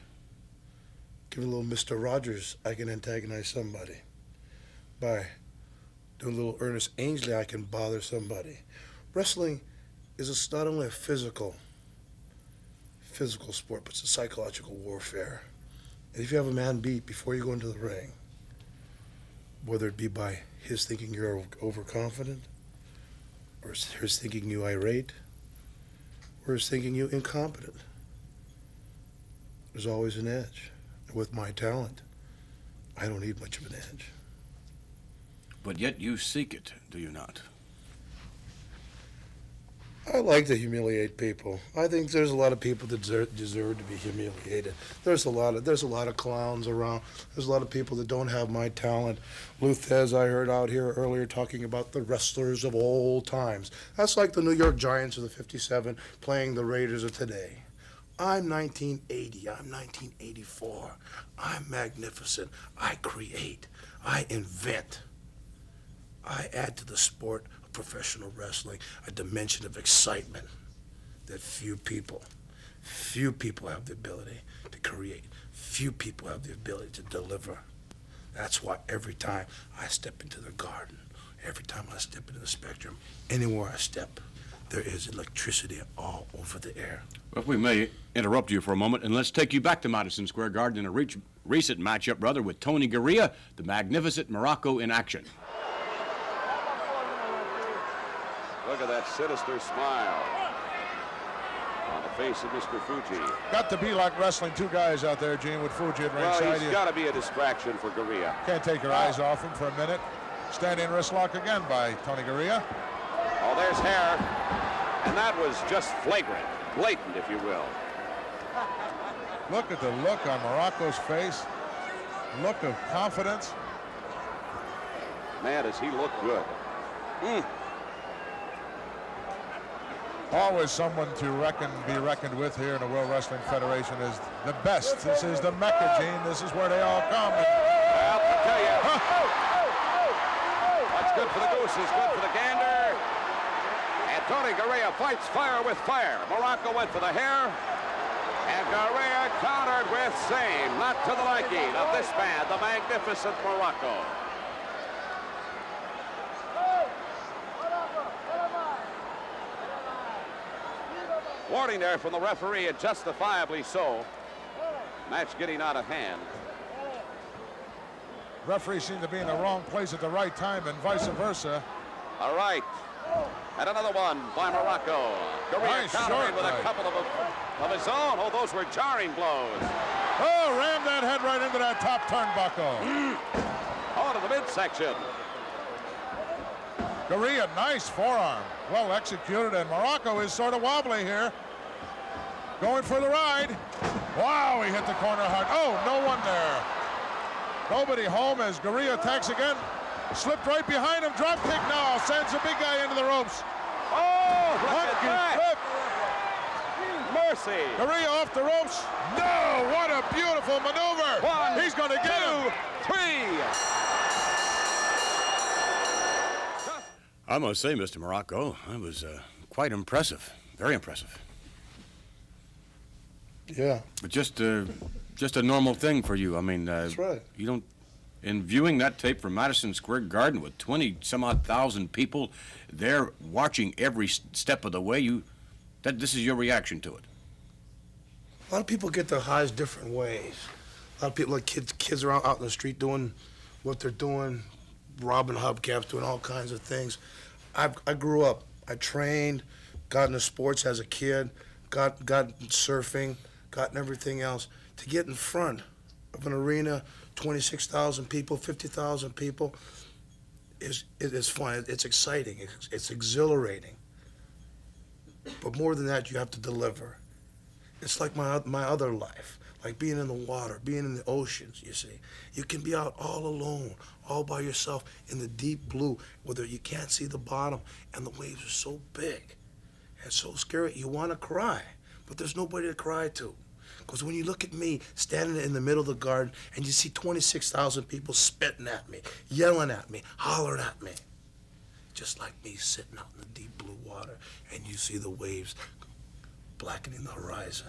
giving a little Mr. Rogers, I can antagonize somebody. By doing a little Ernest Ainsley, I can bother somebody. Wrestling is not only a physical sport, but it's a psychological warfare. And if you have a man beat before you go into the ring, whether it be by his thinking you're overconfident, or his thinking you irate, or his thinking you incompetent, there's always an edge. And with my talent, I don't need much of an edge. But yet you seek it, do you not? I like to humiliate people. I think there's a lot of people that deserve to be humiliated. There's a lot of clowns around. There's a lot of people that don't have my talent. Thesz, I heard out here earlier talking about the wrestlers of old times. That's like the New York Giants of the '57 playing the Raiders of today. I'm 1980. I'm 1984. I'm magnificent. I create. I invent. I add to the sport of professional wrestling a dimension of excitement that few people have the ability to create. Few people have the ability to deliver. That's why every time I step into the garden, every time I step into the spectrum, anywhere I step, there is electricity all over the air. Well, if we may interrupt you for a moment, and let's take you back to Madison Square Garden in a recent matchup, brother, with Tony Garea, the magnificent Muraco in action. Look at that sinister smile on the face of Mr. Fuji. Got to be like wrestling two guys out there, Gene, with Fuji at ringside. Well, he's got to be a distraction for Garea. Can't take your eyes off him for a minute. Standing wrist lock again by Tony Garea. Oh, there's hair. And that was just flagrant, blatant, if you will. Look at the look on Muraco's face. Look of confidence. Man, does he look good. Always someone to be reckoned with here in the World Wrestling Federation is the best. This is the Mecca, Gene. This is where they all come. Well, I'll tell you. What's good for the goose is good for the gander. And Tony Garea fights fire with fire. Muraco went for the hair. And Garea countered with same. Not to the liking of this man, the magnificent Muraco. Warning there from the referee, and justifiably so. Match getting out of hand. Referee seemed to be in the wrong place at the right time and vice versa. All right. And another one by Muraco. Garea Nice countering with short a couple of his own. Oh, those were jarring blows. Oh, rammed that head right into that top turnbuckle. Oh, to the midsection. Garea, nice forearm. Well executed, and Muraco is sort of wobbly here. Going for the ride. Wow, he hit the corner hard. Oh, no one there. Nobody home as Garea attacks again. Slipped right behind him. Drop kick now. Sends the big guy into the ropes. Oh, look at that. Mercy. Garea off the ropes. No, what a beautiful maneuver. He's going to get him. 3. I must say, Mr. Muraco, that was quite impressive. Very impressive. Yeah. But just a normal thing for you. I mean, that's right. You don't. In viewing that tape from Madison Square Garden with 20-some-odd thousand people there watching every step of the way, this is your reaction to it. A lot of people get their highs different ways. A lot of people, like kids are out in the street doing what they're doing, robbing hubcaps, doing all kinds of things. I grew up. I trained, got into sports as a kid, got surfing, got in everything else. To get in front of an arena, 26,000 people, 50,000 people, is fun. It's exciting. It's exhilarating. But more than that, you have to deliver. It's like my other life, like being in the water, being in the oceans, you see. You can be out all alone, all by yourself in the deep blue, where you can't see the bottom, and the waves are so big and so scary, you want to cry, but there's nobody to cry to. Because when you look at me standing in the middle of the garden and you see 26,000 people spitting at me, yelling at me, hollering at me, just like me sitting out in the deep blue water, and you see the waves blackening the horizon.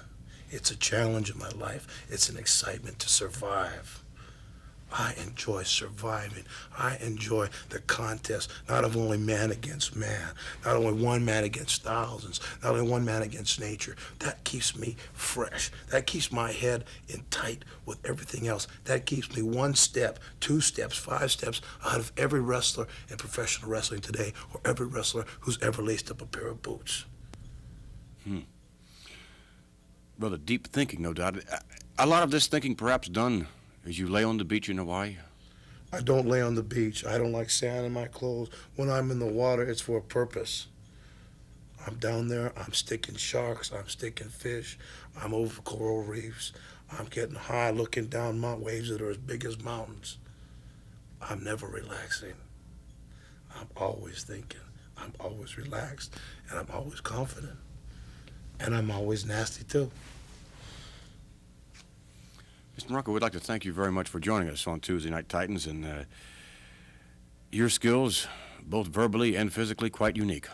It's a challenge in my life. It's an excitement to survive. I enjoy surviving. I enjoy the contest, not of only man against man, not only one man against thousands, not only one man against nature. That keeps me fresh. That keeps my head in tight with everything else. That keeps me 1 step, 2 steps, 5 steps ahead of every wrestler in professional wrestling today, or every wrestler who's ever laced up a pair of boots. Rather deep thinking, no doubt. A lot of this thinking perhaps done as you lay on the beach in Hawaii? I don't lay on the beach. I don't like sand in my clothes. When I'm in the water, it's for a purpose. I'm down there, I'm sticking sharks, I'm sticking fish, I'm over coral reefs, I'm getting high looking down waves that are as big as mountains. I'm never relaxing. I'm always thinking. I'm always relaxed, and I'm always confident. And I'm always nasty, too. Mr. Muraco, we'd like to thank you very much for joining us on Tuesday Night Titans, and your skills, both verbally and physically, quite unique.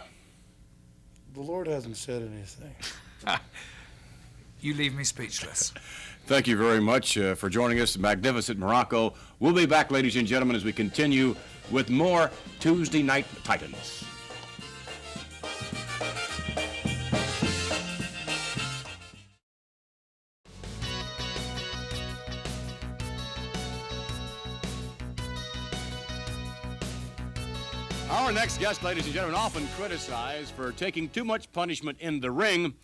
The Lord hasn't said anything. You leave me speechless. Thank you very much for joining us, magnificent Muraco. We'll be back, ladies and gentlemen, as we continue with more Tuesday Night Titans. Our next guest, ladies and gentlemen, often criticized for taking too much punishment in the ring,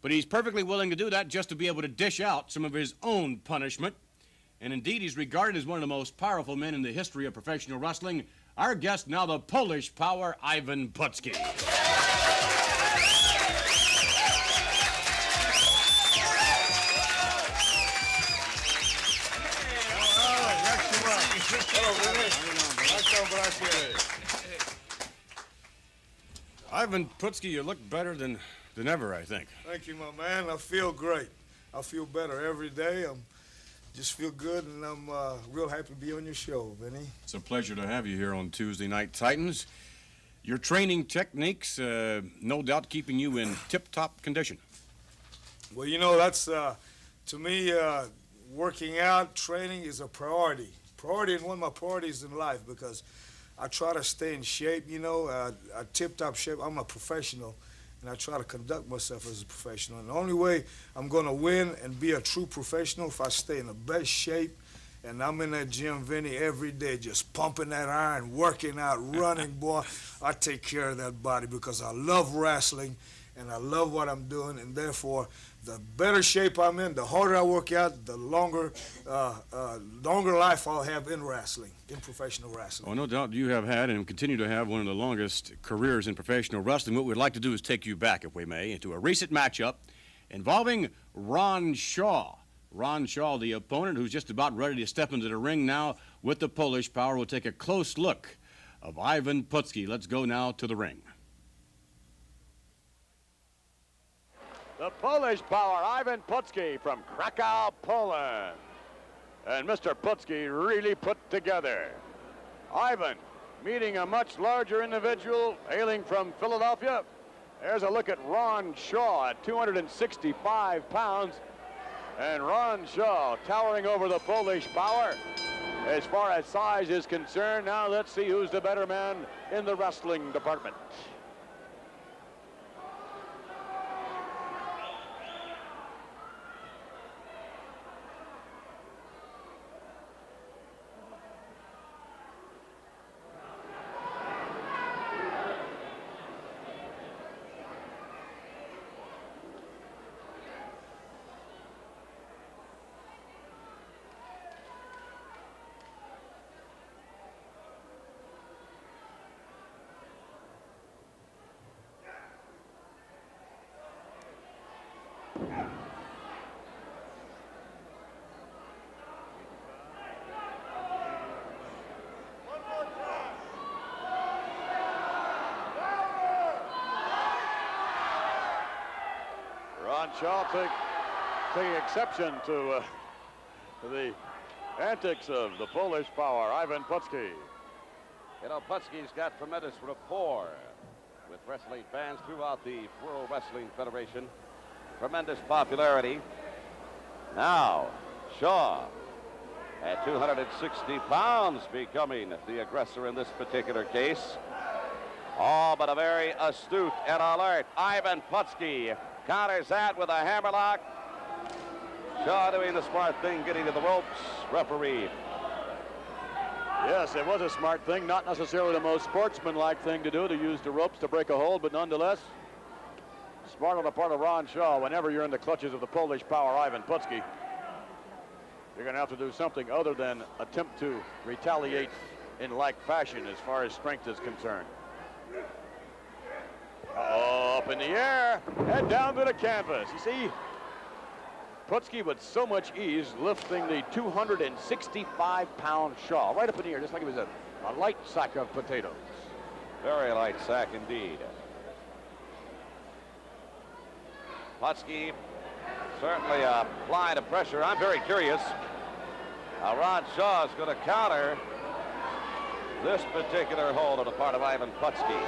but he's perfectly willing to do that just to be able to dish out some of his own punishment. And indeed, he's regarded as one of the most powerful men in the history of professional wrestling. Our guest now, the Polish power, Ivan Putski. Ivan Putski, you look better than ever, I think. Thank you, my man. I feel great. I feel better every day. Just feel good, and I'm real happy to be on your show, Vinny. It's a pleasure to have you here on Tuesday Night Titans. Your training techniques, no doubt, keeping you in tip-top condition. Well, you know, that's, to me, working out, training is a priority. Priority, and one of my priorities in life, because I try to stay in shape, you know, a tip-top shape. I'm a professional, and I try to conduct myself as a professional. And the only way I'm going to win and be a true professional if I stay in the best shape. And I'm in that gym, Vinny, every day, just pumping that iron, working out, running, boy. I take care of that body because I love wrestling, and I love what I'm doing, and therefore, the better shape I'm in, the harder I work out, the longer life I'll have in wrestling, in professional wrestling. Oh, no doubt you have had and continue to have one of the longest careers in professional wrestling. What we'd like to do is take you back, if we may, into a recent matchup involving Ron Shaw. Ron Shaw, the opponent, who's just about ready to step into the ring now with the Polish power. We'll take a close look of Ivan Putski. Let's go now to the ring. The Polish power, Ivan Putski from Krakow, Poland. And Mr. Putski really put together. Ivan meeting a much larger individual hailing from Philadelphia. There's a look at Ron Shaw at 265 pounds. And Ron Shaw towering over the Polish power. As far as size is concerned, now let's see who's the better man in the wrestling department. Ron Shaw taking exception to the antics of the Polish power, Ivan Putski. You know, Putski's got tremendous rapport with wrestling fans throughout the World Wrestling Federation. Tremendous popularity. Now, Shaw At 260 pounds, becoming the aggressor in this particular case. All but a very astute and alert Ivan Putski counters that with a hammerlock. Shaw doing the smart thing, getting to the ropes. Referee. Yes, it was a smart thing, not necessarily the most sportsmanlike thing to do, to use the ropes to break a hold, but nonetheless, smart on the part of Ron Shaw. Whenever you're in the clutches of the Polish power, Ivan Putski, you're going to have to do something other than attempt to retaliate in like fashion as far as strength is concerned. Up in the air and down to the canvas. You see, Putski with so much ease lifting the 265-pound Shaw right up in the air, just like it was a light sack of potatoes. Very light sack indeed. Putski certainly applying the pressure. I'm very curious how Ron Shaw is going to counter this particular hold on the part of Ivan Putski.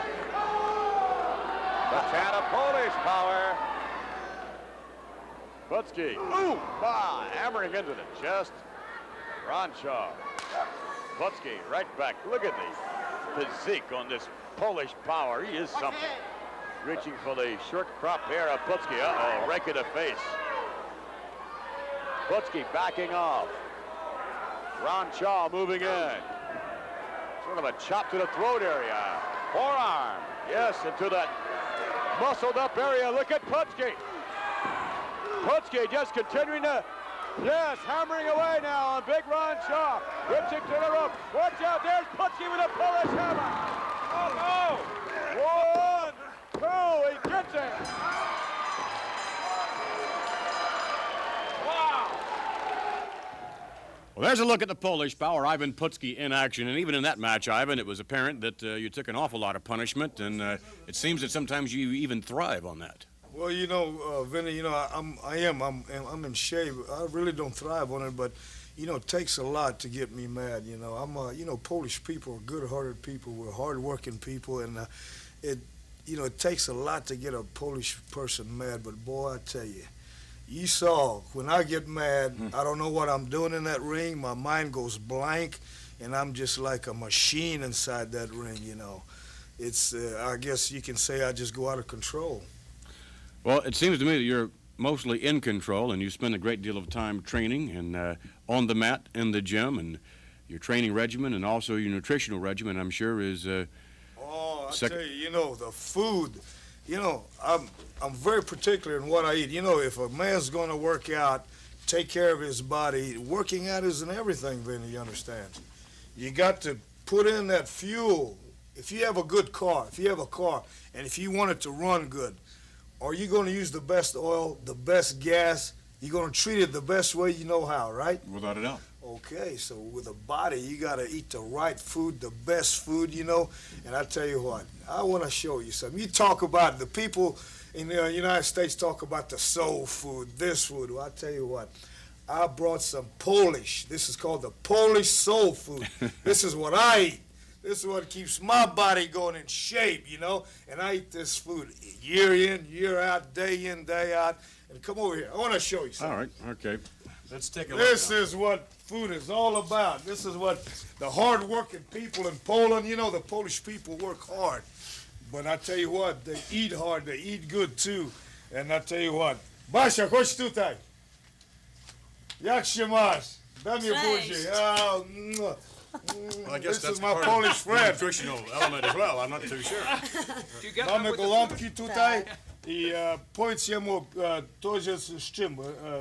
The chant of Polish power. Putski, ooh, hammering into the chest. Ron Shaw. Putski right back. Look at the physique on this Polish power. He is something. Reaching for the short crop hair of Putski. Uh-oh, right in the face. Putski backing off. Ron Shaw moving in. Sort of a chop to the throat area. Forearm. Yes, into that muscled up area. Look at Putski. Putski just continuing to, yes, hammering away now on big Ron Shaw. Reaching to the rope. Watch out, there's Putski with a Polish hammer. Oh, no. 1, 2, he gets it. Wow. Well, there's a look at the Polish power, Ivan Putski in action. And even in that match, Ivan, it was apparent that you took an awful lot of punishment. And it seems that sometimes you even thrive on that. Well, you know, Vinny, you know, I'm in shape. I really don't thrive on it, but, you know, it takes a lot to get me mad. You know, you know, Polish people are good-hearted people. We're hard-working people, and it takes a lot to get a Polish person mad. But boy, I tell you, you saw when I get mad, I don't know what I'm doing in that ring. My mind goes blank, and I'm just like a machine inside that ring. You know, it's I guess you can say I just go out of control. Well, it seems to me that you're mostly in control, and you spend a great deal of time training and on the mat, in the gym, and your training regimen and also your nutritional regimen, I'm sure, is... I tell you, you know, the food, you know, I'm very particular in what I eat. You know, if a man's going to work out, take care of his body, working out isn't everything, Vinny, you understand? You got to put in that fuel. If you have a good car, and if you want it to run good, are you going to use the best oil, the best gas? You're going to treat it the best way you know how, right? Without a doubt. Okay, so with a body, you got to eat the right food, the best food, you know. And I tell you what, I want to show you something. You talk about, the people in the United States talk about the soul food, this food. Well, I tell you what, I brought some Polish. This is called the Polish soul food. This is what I eat. This is what keeps my body going in shape, you know. And I eat this food year in, year out, day in, day out. And come over here. I want to show you something. All right, okay. Let's take a look. This is what food is all about. This is what the hard-working people in Poland, you know, the Polish people work hard. But I tell you what, they eat hard, they eat good too. And I tell you what, Basia, chodź tutaj. Jak się masz? Daj mi buzi. Well, I guess this that's is my part Polish of the friend. nutritional element as well. I'm not too sure. Mamy gołąbki tutaj i powiedz jemu, to jest z czym?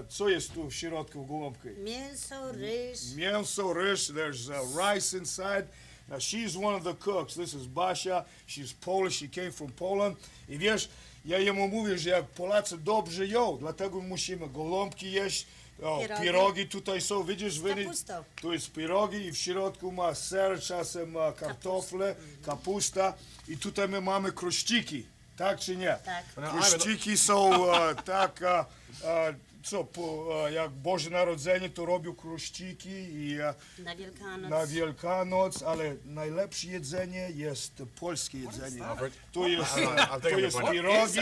Co jest tu w środku gołąbki? Mięso, ryż. Mięso, ryż. There's rice inside. Now she's one of the cooks. This is Basia. She's Polish. She came from Poland. I wiesz, ja jemu mówię, że jak Polacy dobrze ją, dlatego musimy gołąbki jeść. O, pierogi tutaj są, widzisz, tu jest pierogi i w środku ma ser, czasem ma kartofle, kapusta i tutaj my mamy kruszciki, tak czy nie? Tak. Kruszciki są jak Boże Narodzenie to robią kruszciki i na Wielkanoc, ale najlepsze jedzenie jest polskie jedzenie. Tu jest pierogi,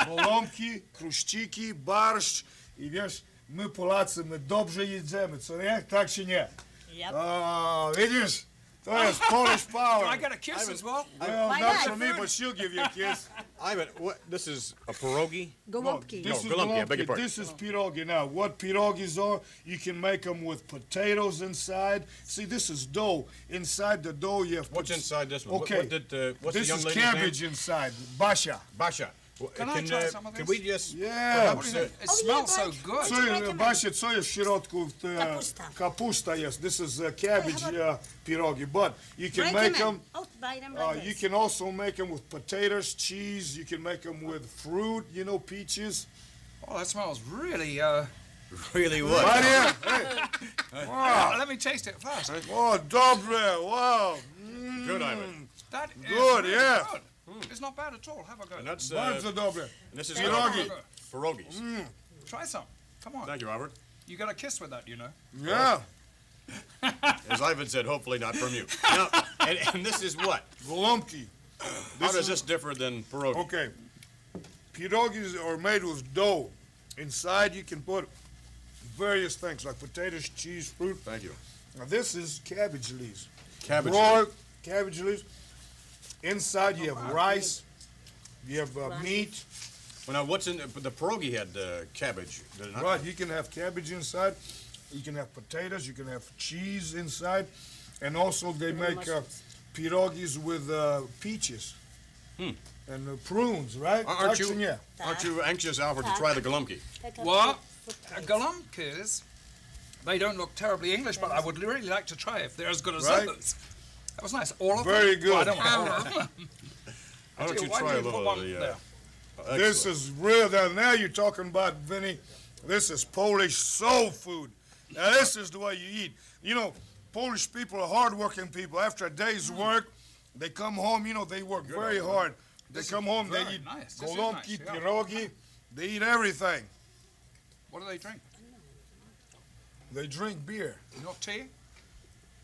gołąbki, kruszciki, barszcz i wiesz, my Polacy, my dobrze jedzemy, co nie? Tak czy nie? Yep. Oh, widzisz? To jest Polish power. Do I get a kiss as well? Well, Why not not? from me, but she'll give you a kiss. Ivan, what? This is a pierogi? Gołąbki. This No, is Gołąbki, I beg your golubki. pardon. This is pierogi. Now, what pierogis are, you can make them with potatoes inside. See, this is dough. Inside the dough, you have... What's inside this one? Okay. What's this the young is lady's cabbage name? inside. Basha. Basha. Can I try some of Can this? we just... Yeah. perhaps, It smells so good. Basha, co jest w środku? Kapusta. Kapusta, yes. This is cabbage pierogi. But you can Break make 'em them... in. Oh, bite 'em like You this. can also make them with potatoes, cheese. You can make them with fruit, you know, peaches. Oh, that smells really, Really what? Right here. Hey. Wow. Let me taste it first. Oh, dobre. Wow. Good, Ivan. That is Good, really yeah. good. It's not bad at all. Have a go. And that's... Bardzo dobre. and this is... Pierogi. Pierogis. Try some. Come on. Thank you, Robert. You got a kiss with that, you know. Yeah. As Ivan said, hopefully not from you. Now, and this is what? Golubki. How does this differ than pierogi? Okay. Pierogis are made with dough. Inside you can put various things like potatoes, cheese, fruit. Thank you. Now this is cabbage leaves. Cabbage Raw cabbage leaves. Inside you have rice. You have meat. Well, now, what's in... The pierogi had cabbage, did it not? Right, you can have cabbage inside. You can have potatoes. You can have cheese inside. And also they make pierogis with peaches. And prunes, right? Aren't you, Yeah. aren't you anxious, Alfred, to try the galumki? What? Galumkis, they don't look terribly English, but I would really like to try if they're as good as Right. those. That was nice. All of them? Very good. Well, I don't want all of them. Why don't you Why try do a you put little one of the... there? This is real. Now you're talking about, Vinny, this is Polish soul food. Now this is the way you eat. You know, Polish people are hardworking people. After a day's work, they come home, you know, they work very hard. They come home, they eat nice. golubki, This is nice, yeah. pierogi. They eat everything. What do they drink? They drink beer. Not tea?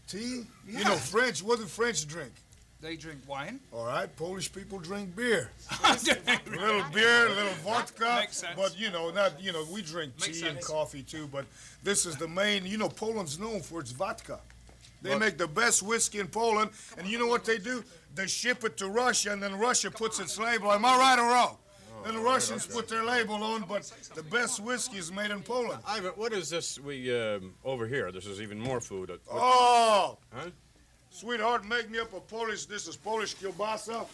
Tea? Yeah. You know, French, what do French drink? They drink wine. All right, Polish people drink beer. A little beer, a little vodka. Makes sense. But, you know, we drink Makes tea and sense. coffee too, but this is the main, you know, Poland's known for its vodka. They make the best whiskey in Poland, and you know what they do? They ship it to Russia, and then Russia puts its label. Am I right or wrong? Then the Russians put their label on, but the best whiskey is made in Poland. Ivan, what is this we, over here? This is even more food. Oh! Huh? Sweetheart, make me up a Polish, this is Polish kielbasa.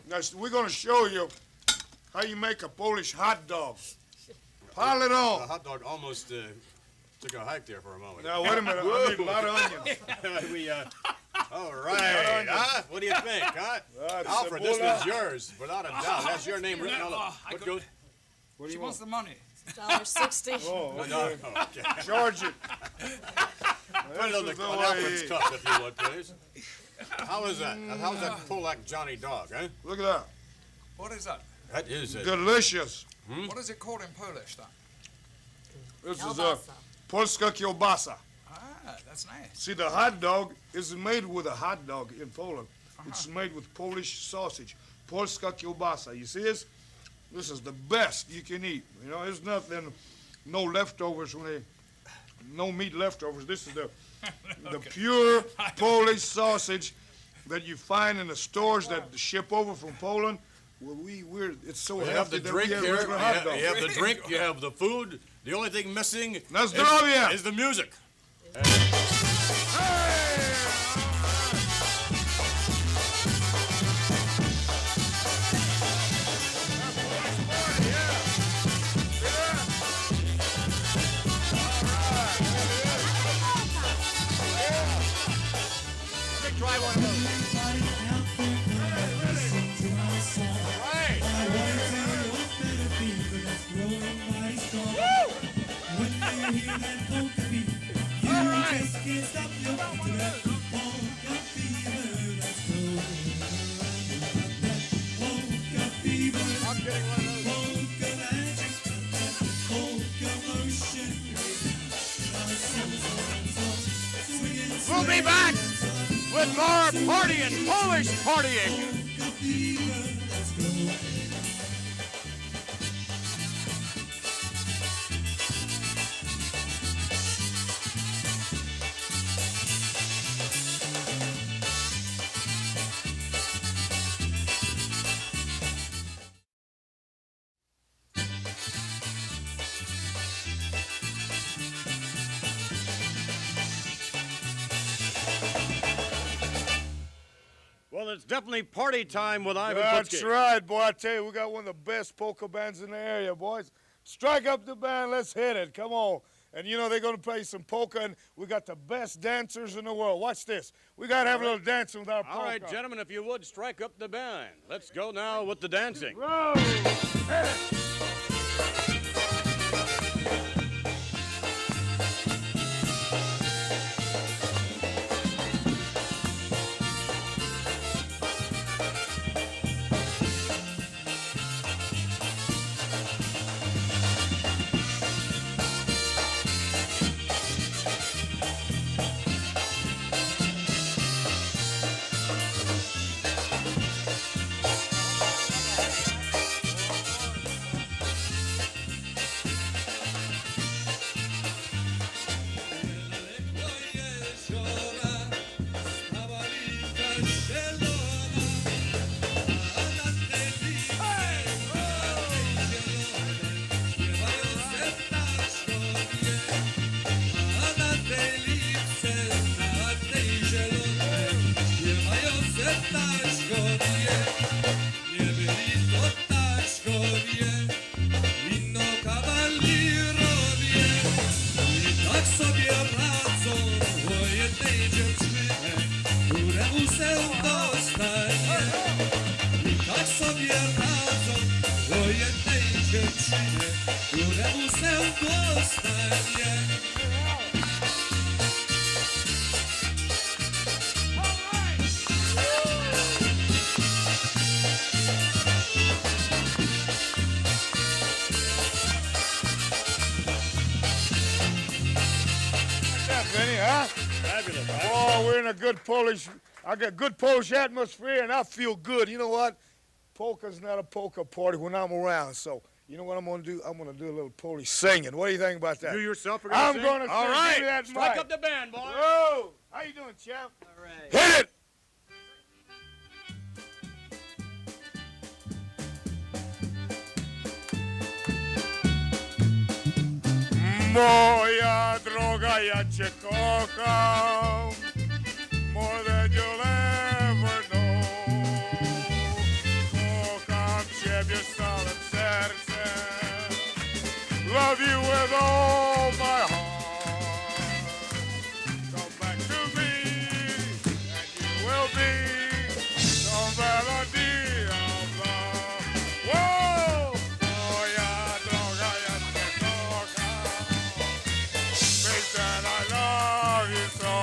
Now, we're going to show you how you make a Polish hot dog. Pile it The on. hot dog almost took a hike there for a moment. Now, wait a minute, I need a lot of onions. All right, huh? What do you think, huh? Alfred, this cebola. was yours, without a doubt. That's your name written on it. What goes? She wants the money. $1.60. Oh, No, okay. okay. Charge it. Put it on, on Alfred's cup, if you would, please. How is that? How's that Polak Johnny dog, eh? Look at that. What is that? That is it. Delicious. What is it called in Polish, that? This is Polska kielbasa. Ah, that's nice. See, the hot dog isn't made with a hot dog in Poland. It's made with Polish sausage. Polska kielbasa. You see this? This is the best you can eat. You know, there's nothing, no leftovers no meat leftovers. This is the pure Polish sausage that you find in the stores that ship over from Poland. Well, it's so We have healthy the that drink we have here. regular hot dogs. You have the drink. You have the food. The only thing missing is the music. Try one of those. We'll be back with more partying, Polish partying. definitely party time with Ivan That's Putski. right, boy. I tell you, we got one of the best polka bands in the area, boys. Strike up the band. Let's hit it. Come on. And, you know, they're going to play some polka, and we got the best dancers in the world. Watch this. We got to have a little dancing with our polka. All right, gentlemen, if you would, strike up the band. Let's go now with the dancing. Whoa. Hey. Oh, we're in a good Polish, I got good Polish atmosphere, and I feel good. You know what? Polka's not a polka party when I'm around, so you know what I'm going to do? I'm going to do a little Polish singing. What do you think about that? You yourself are going to sing? I'm going to sing. All right, Give me that strike mic. up the band, boy. Whoa! How you doing, champ? All right. Hit it! Moja droga, ja cię kocham, more than you'll ever know. Kocham ciebie z całym sercem, love you with all my heart. Come back to me, and you will be the melody of love. Whoa! Moja droga, ja cię kocham, that I love you so.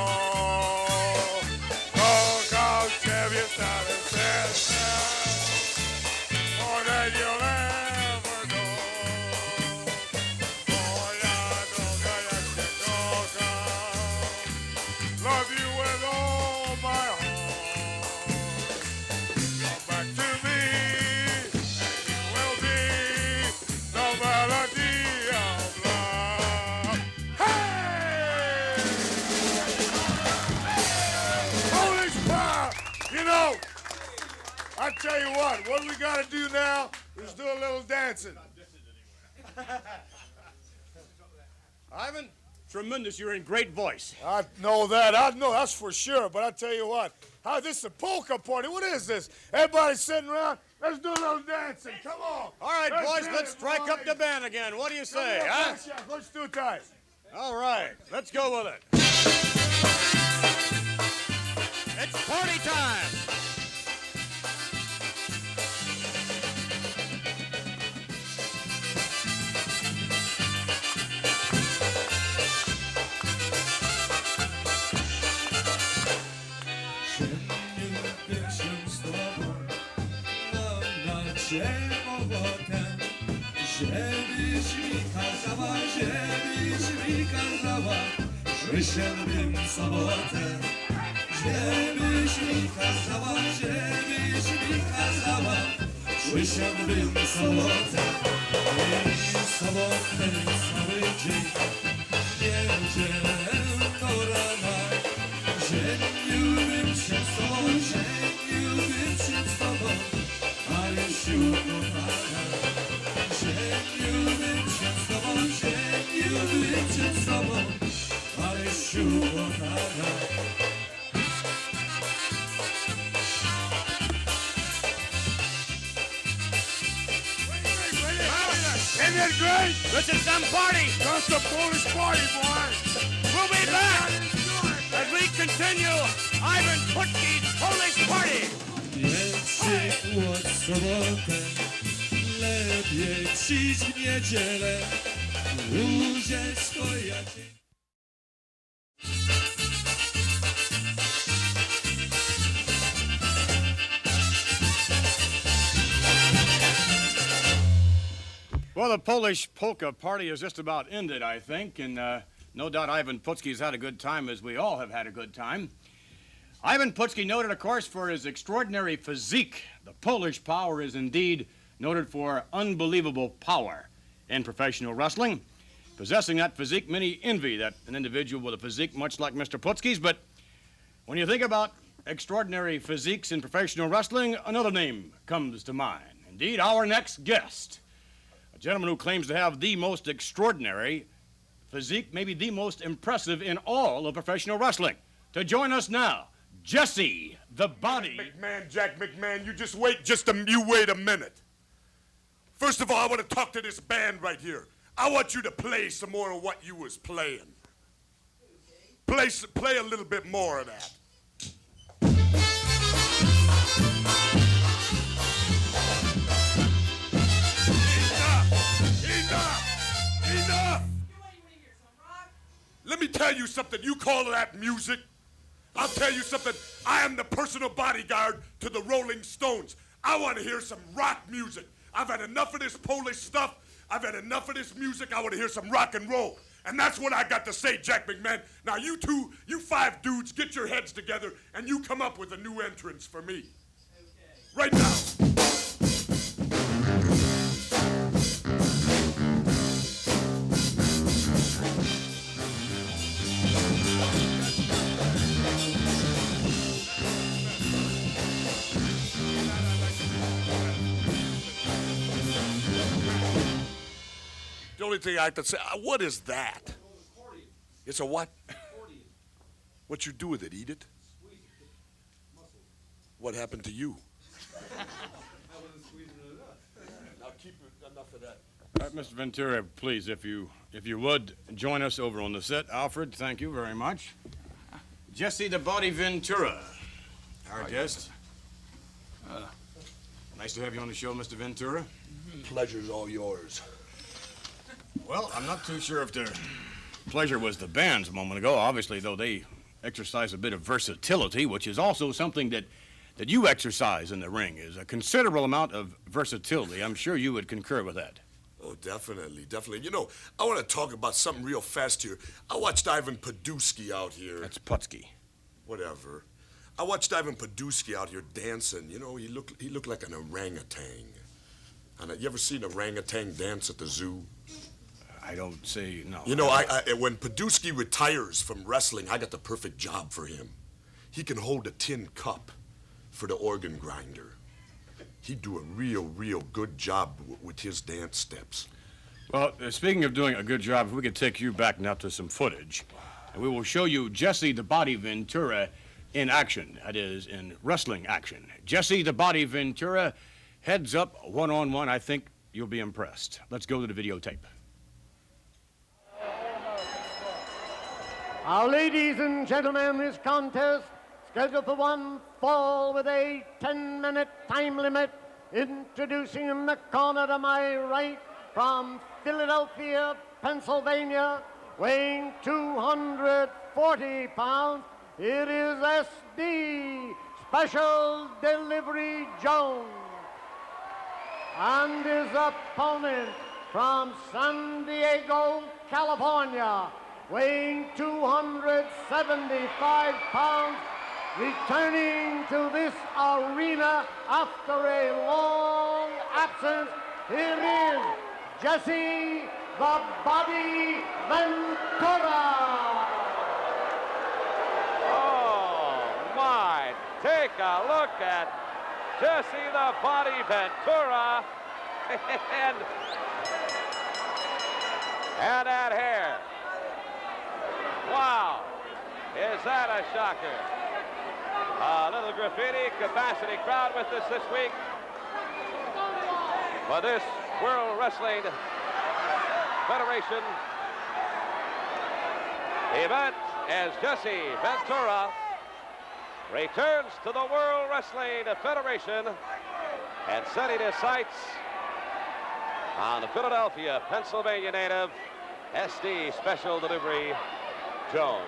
Kocham ciebie z całym sercem, more than you'll ever know. Moja droga, ja cię kocham, love you with all my heart. Come back to me, and you will be the melody of love. You know, I tell you what we got to do now is do a little dancing. Ivan, tremendous. You're in great voice. I know that. I know that's for sure. But I tell you what, this is a polka party. What is this? Everybody's sitting around. Let's do a little dancing. Come on. All right, boys, let's strike up the band again. What do you say, huh? Let's do it, guys. All right, let's go with it. It's party time. Wysiadłbym w sobotę, żebyś mi kazała, wysiadłbym w sobotę i sobotę cały dzień, niedzielę do rana, żeniłbym się z tobą, Marysiu kochana, żeniłbym się z tobą, Marysiu kochana. it great? This is some party. That's a Polish party, boy. We'll be back as we continue Ivan Putski's Polish party. Więcej było w sobotę, lepiej przyjść w niedzielę, ludzie swoje. Well, the Polish polka party is just about ended, I think, and no doubt Ivan Putski's had a good time, as we all have had a good time. Ivan Putski, noted, of course, for his extraordinary physique. The Polish power is indeed noted for unbelievable power in professional wrestling. Possessing that physique, many envy that an individual with a physique much like Mr. Putski's, but when you think about extraordinary physiques in professional wrestling, another name comes to mind. Indeed, our next guest, a gentleman who claims to have the most extraordinary physique, maybe the most impressive in all of professional wrestling. To join us now, Jesse the Body. McMahon, Jack McMahon, you wait a minute. First of all, I want to talk to this band right here. I want you to play some more of what you was playing. Play a little bit more of that. Enough! Let me tell you something. You call that music? I'll tell you something. I am the personal bodyguard to the Rolling Stones. I want to hear some rock music. I've had enough of this Polish stuff. I've had enough of this music. I want to hear some rock and roll. And that's what I got to say, Jack McMahon. Now, you two, you five dudes, get your heads together and you come up with a new entrance for me. Okay. Right now. The only thing I have to say, what is that? It's a what? What you do with it? Eat it? What happened to you? Now keep enough of that. All right, Mr. Ventura, please, if you would, join us over on the set. Alfred, thank you very much. Jesse the Body Ventura, our guest. Nice to have you on the show, Mr. Ventura. Pleasure's all yours. Well, I'm not too sure if the pleasure was the band's a moment ago. Obviously, though, they exercise a bit of versatility, which is also something that you exercise in the ring, is a considerable amount of versatility. I'm sure you would concur with that. Oh, definitely, definitely. You know, I want to talk about something real fast here. I watched Ivan Putski out here. That's Putski. Whatever. I watched Ivan Putski out here dancing. You know, he looked like an orangutan. And you ever seen an orangutan dance at the zoo? I don't say no. You know, when Putski retires from wrestling, I got the perfect job for him. He can hold a tin cup for the organ grinder. He'd do a real good job with his dance steps. Well, speaking of doing a good job, if we could take you back now to some footage, and we will show you Jesse the Body Ventura in action. That is, in wrestling action. Jesse the Body Ventura, heads up, one-on-one. I think you'll be impressed. Let's go to the videotape. Now, ladies and gentlemen, this contest scheduled for one fall with a 10-minute time limit. Introducing in the corner to my right from Philadelphia, Pennsylvania, weighing 240 pounds, it is SD Special Delivery Jones. And his opponent from San Diego, California, weighing 275 pounds, returning to this arena after a long absence, here is Jesse the Body Ventura. Oh, my. Take a look at Jesse the Body Ventura. and that hair. Wow. Is that a shocker? A little graffiti capacity crowd with us this week for this World Wrestling Federation event as Jesse Ventura returns to the World Wrestling Federation and setting his sights on the Philadelphia, Pennsylvania native SD Special Delivery Jones.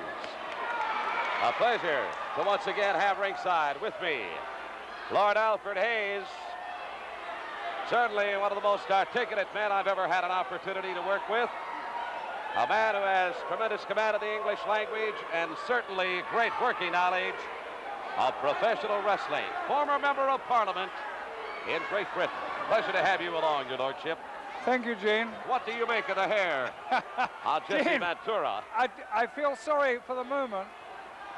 A pleasure to once again have ringside with me Lord Alfred Hayes, certainly one of the most articulate men I've ever had an opportunity to work with. A man who has tremendous command of the English language and certainly great working knowledge of professional wrestling. Former member of Parliament in Great Britain. Pleasure to have you along, your lordship. Thank you, Gene. What do you make of the hair on Jesse Gene, Ventura? I feel sorry for the moment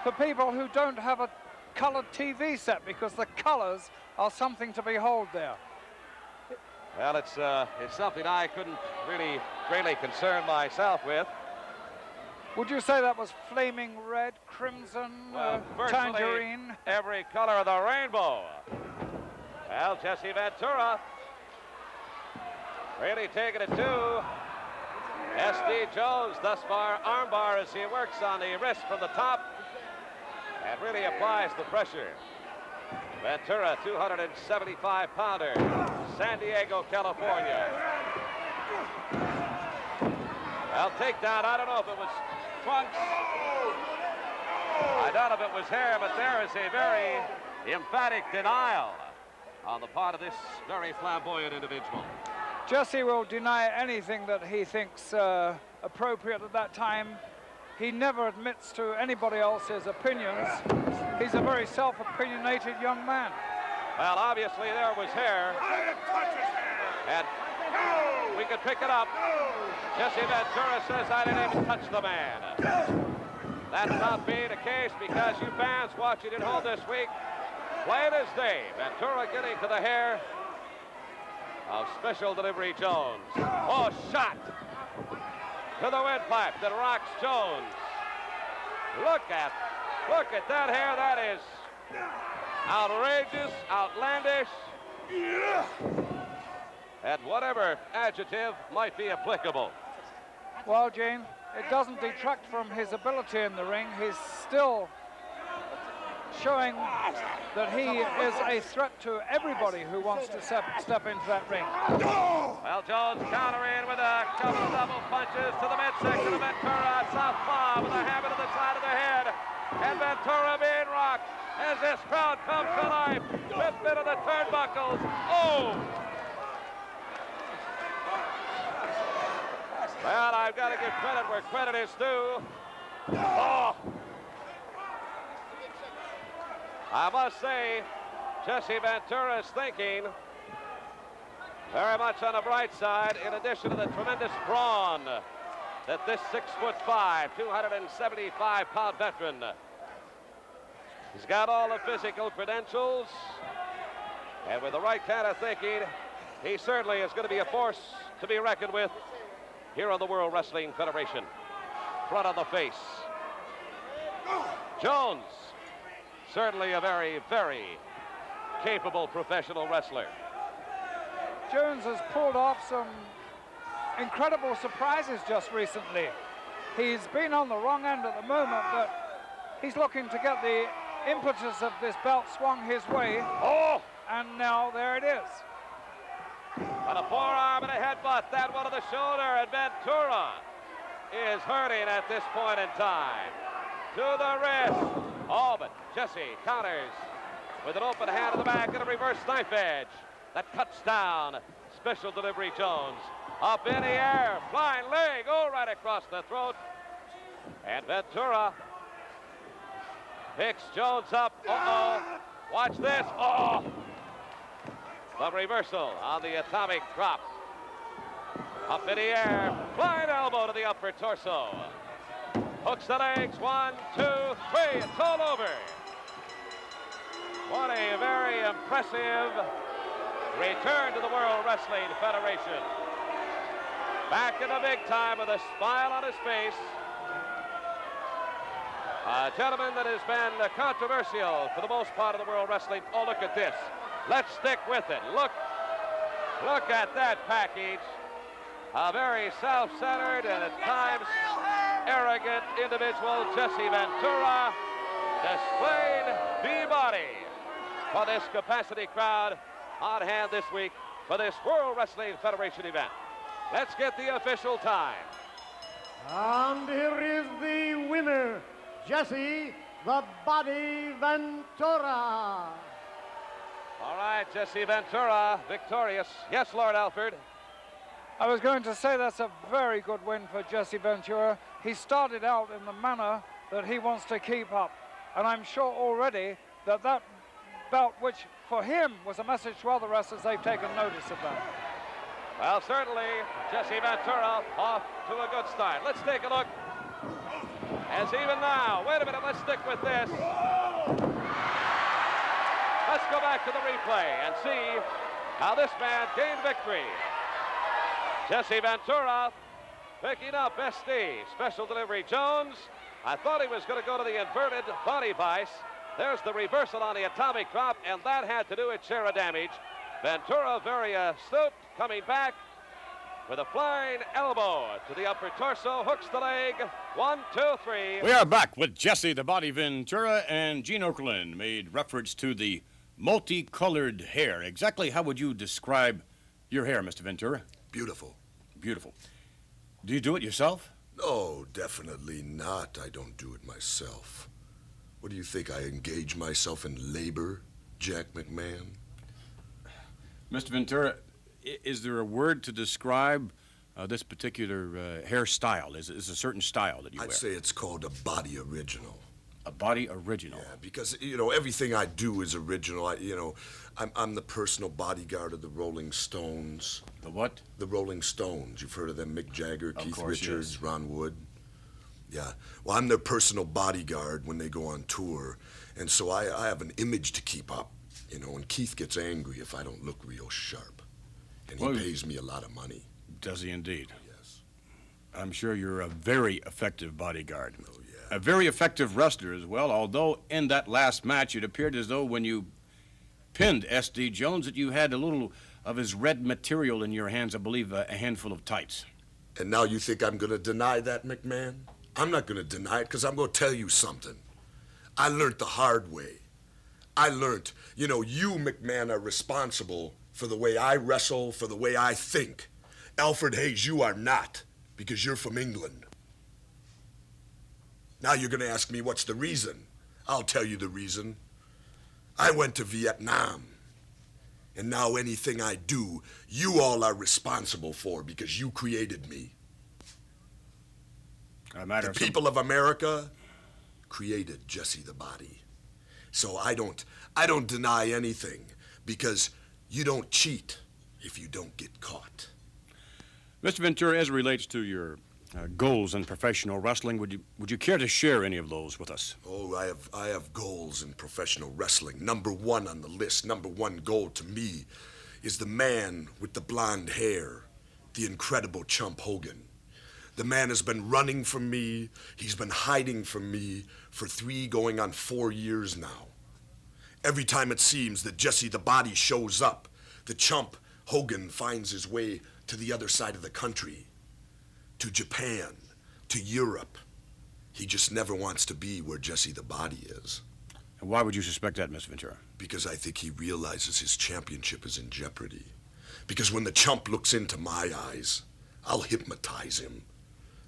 for people who don't have a colored TV set, because the colors are something to behold there. Well, it's something I couldn't really greatly concern myself with. Would you say that was flaming red, crimson, Virtually tangerine? every color of the rainbow. Well, Jesse Ventura really taking it to SD Jones thus far. Armbar as he works on the wrist from the top and really applies the pressure. Ventura, 275-pounder, San Diego, California. Well, takedown, I don't know if it was trunks. I doubt if it was hair, but there is a very emphatic denial on the part of this very flamboyant individual. Jesse will deny anything that he thinks appropriate at that time. He never admits to anybody else's opinions. He's a very self-opinionated young man. Well, obviously there was hair. And we could pick it up. Jesse Ventura says, I didn't even touch the man. That's not being the case, because you fans watching at home this week, plain as day, Ventura getting to the hair of Special Delivery Jones. Oh, shot to the windpipe that rocks Jones. Look at that hair. That is outrageous, outlandish, and whatever adjective might be applicable. Well, Gene, it doesn't detract from his ability in the ring. He's still showing that he is a threat to everybody who wants to step into that ring. Well, Jones countering with a couple of double punches to the midsection of Ventura. Southpaw with a hammer to the side of the head. And Ventura being rocked as this crowd comes to life. Fifth bit of the turnbuckles. Oh! Well, I've got to give credit where credit is due. Oh! I must say, Jesse Ventura is thinking very much on the bright side, in addition to the tremendous brawn that this 6'5", 275-pound veteran. He's got all the physical credentials, and with the right kind of thinking, he certainly is going to be a force to be reckoned with here on the World Wrestling Federation. Front of the face. Jones, certainly a very, very capable professional wrestler. Jones has pulled off some incredible surprises just recently. He's been on the wrong end at the moment, but he's looking to get the impetus of this belt swung his way. Oh! And now there it is. And a forearm and a headbutt, that one to the shoulder, and Ventura is hurting at this point in time. To the wrist. Oh, but Jesse counters with an open hand to the back and a reverse knife edge that cuts down Special Delivery Jones. Up in the air, flying leg, oh, right across the throat. And Ventura picks Jones up. Uh-oh. Watch this. Oh! The reversal on the atomic drop. Up in the air, flying elbow to the upper torso. Hooks the legs, 1, 2, 3, it's all over. What a very impressive return to the World Wrestling Federation. Back in the big time with a smile on his face. A gentleman that has been controversial for the most part of the World Wrestling. Oh, look at this. Let's stick with it. Look at that package. a very self-centered and at times arrogant individual, Jesse Ventura, displayed the body for this capacity crowd on hand this week for this World Wrestling Federation event. Let's get the official time. And here is the winner, Jesse the Body Ventura. All right, Jesse Ventura, victorious. Yes, Lord Alfred. I was going to say that's a very good win for Jesse Ventura. He started out in the manner that he wants to keep up. And I'm sure already that that belt, which for him was a message to other wrestlers, they've taken notice of that. Well, certainly, Jesse Ventura off to a good start. Let's take a look. As even now, wait a minute, let's stick with this. Let's go back to the replay and see how this man gained victory. Jesse Ventura picking up SD, Special Delivery Jones. I thought he was going to go to the inverted body vice. There's the reversal on the atomic drop, and that had to do with share of damage. Ventura very astute, coming back with a flying elbow to the upper torso, hooks the leg. 1, 2, 3. We are back with Jesse the Body Ventura, and Gene Okerlund made reference to the multicolored hair. Exactly how would you describe your hair, Mr. Ventura? Beautiful. Beautiful. Do you do it yourself? No, definitely not. I don't do it myself. What do you think? I engage myself in labor, Jack McMahon? Mr. Ventura, is there a word to describe this particular hairstyle? Is a certain style that you wear? I'd say it's called a body original. A body original? Yeah, because, you know, everything I do is original. I'm the personal bodyguard of the Rolling Stones. The what? The Rolling Stones. You've heard of them? Mick Jagger, Keith Richards, yes. Ron Wood. Yeah. Well, I'm their personal bodyguard when they go on tour. And so I have an image to keep up, you know, and Keith gets angry if I don't look real sharp. And he pays me a lot of money. Does he indeed? Yes. I'm sure you're a very effective bodyguard. Oh, yeah. A very effective wrestler as well, although in that last match it appeared as though when you pinned S.D. Jones that you had a little of his red material in your hands, I believe a handful of tights. And now you think I'm going to deny that, McMahon? I'm not going to deny it because I'm going to tell you something. I learned the hard way. I learned, you know, you, McMahon, are responsible for the way I wrestle, for the way I think. Alfred Hayes, you are not, because you're from England. Now you're going to ask me what's the reason. I'll tell you the reason. I went to Vietnam. And now anything I do, you all are responsible for because you created me. The people of America created Jesse the Body. So I don't deny anything because you don't cheat if you don't get caught. Mr. Ventura, as it relates to your goals in professional wrestling, would you care to share any of those with us? Oh, I have goals in professional wrestling. Number one on the list, number one goal to me is the man with the blonde hair, the incredible Chump Hogan. The man has been running from me. He's been hiding from me for 3 going on 4 years now. Every time it seems that Jesse the Body shows up, the Chump Hogan finds his way to the other side of the country, to Japan, to Europe. He just never wants to be where Jesse the Body is. And why would you suspect that, Mr. Ventura? Because I think he realizes his championship is in jeopardy. Because when the Chump looks into my eyes, I'll hypnotize him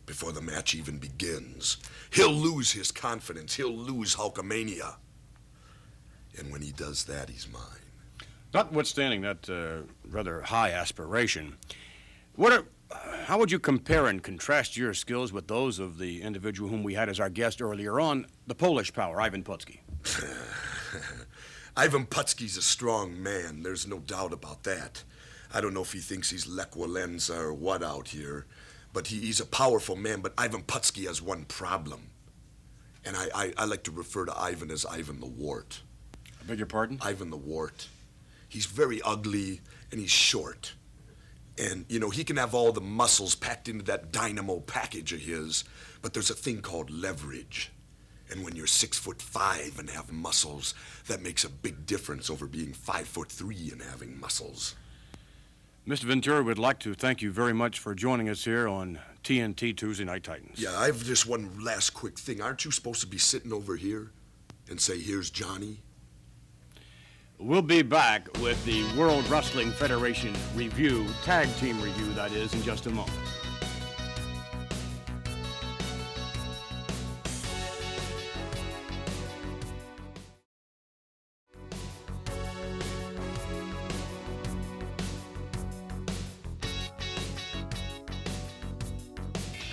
before the match even begins. He'll lose his confidence. He'll lose Hulkamania. And when he does that, he's mine. Notwithstanding that rather high aspiration, how would you compare and contrast your skills with those of the individual whom we had as our guest earlier on, the Polish power, Ivan Putski? Ivan Putski's a strong man. There's no doubt about that. I don't know if he thinks he's Lech Walesa or what out here, but he's a powerful man. But Ivan Putski has one problem, and I like to refer to Ivan as Ivan the Wart. I beg your pardon? Ivan the Wart. He's very ugly, and he's short. And, you know, he can have all the muscles packed into that dynamo package of his, but there's a thing called leverage. And when you're 6'5" and have muscles, that makes a big difference over being 5'3" and having muscles. Mr. Ventura would like to thank you very much for joining us here on TNT Tuesday Night Titans. Yeah, I've just one last quick thing. Aren't you supposed to be sitting over here and say, here's Johnny? We'll be back with the World Wrestling Federation review, tag team review, that is, in just a moment.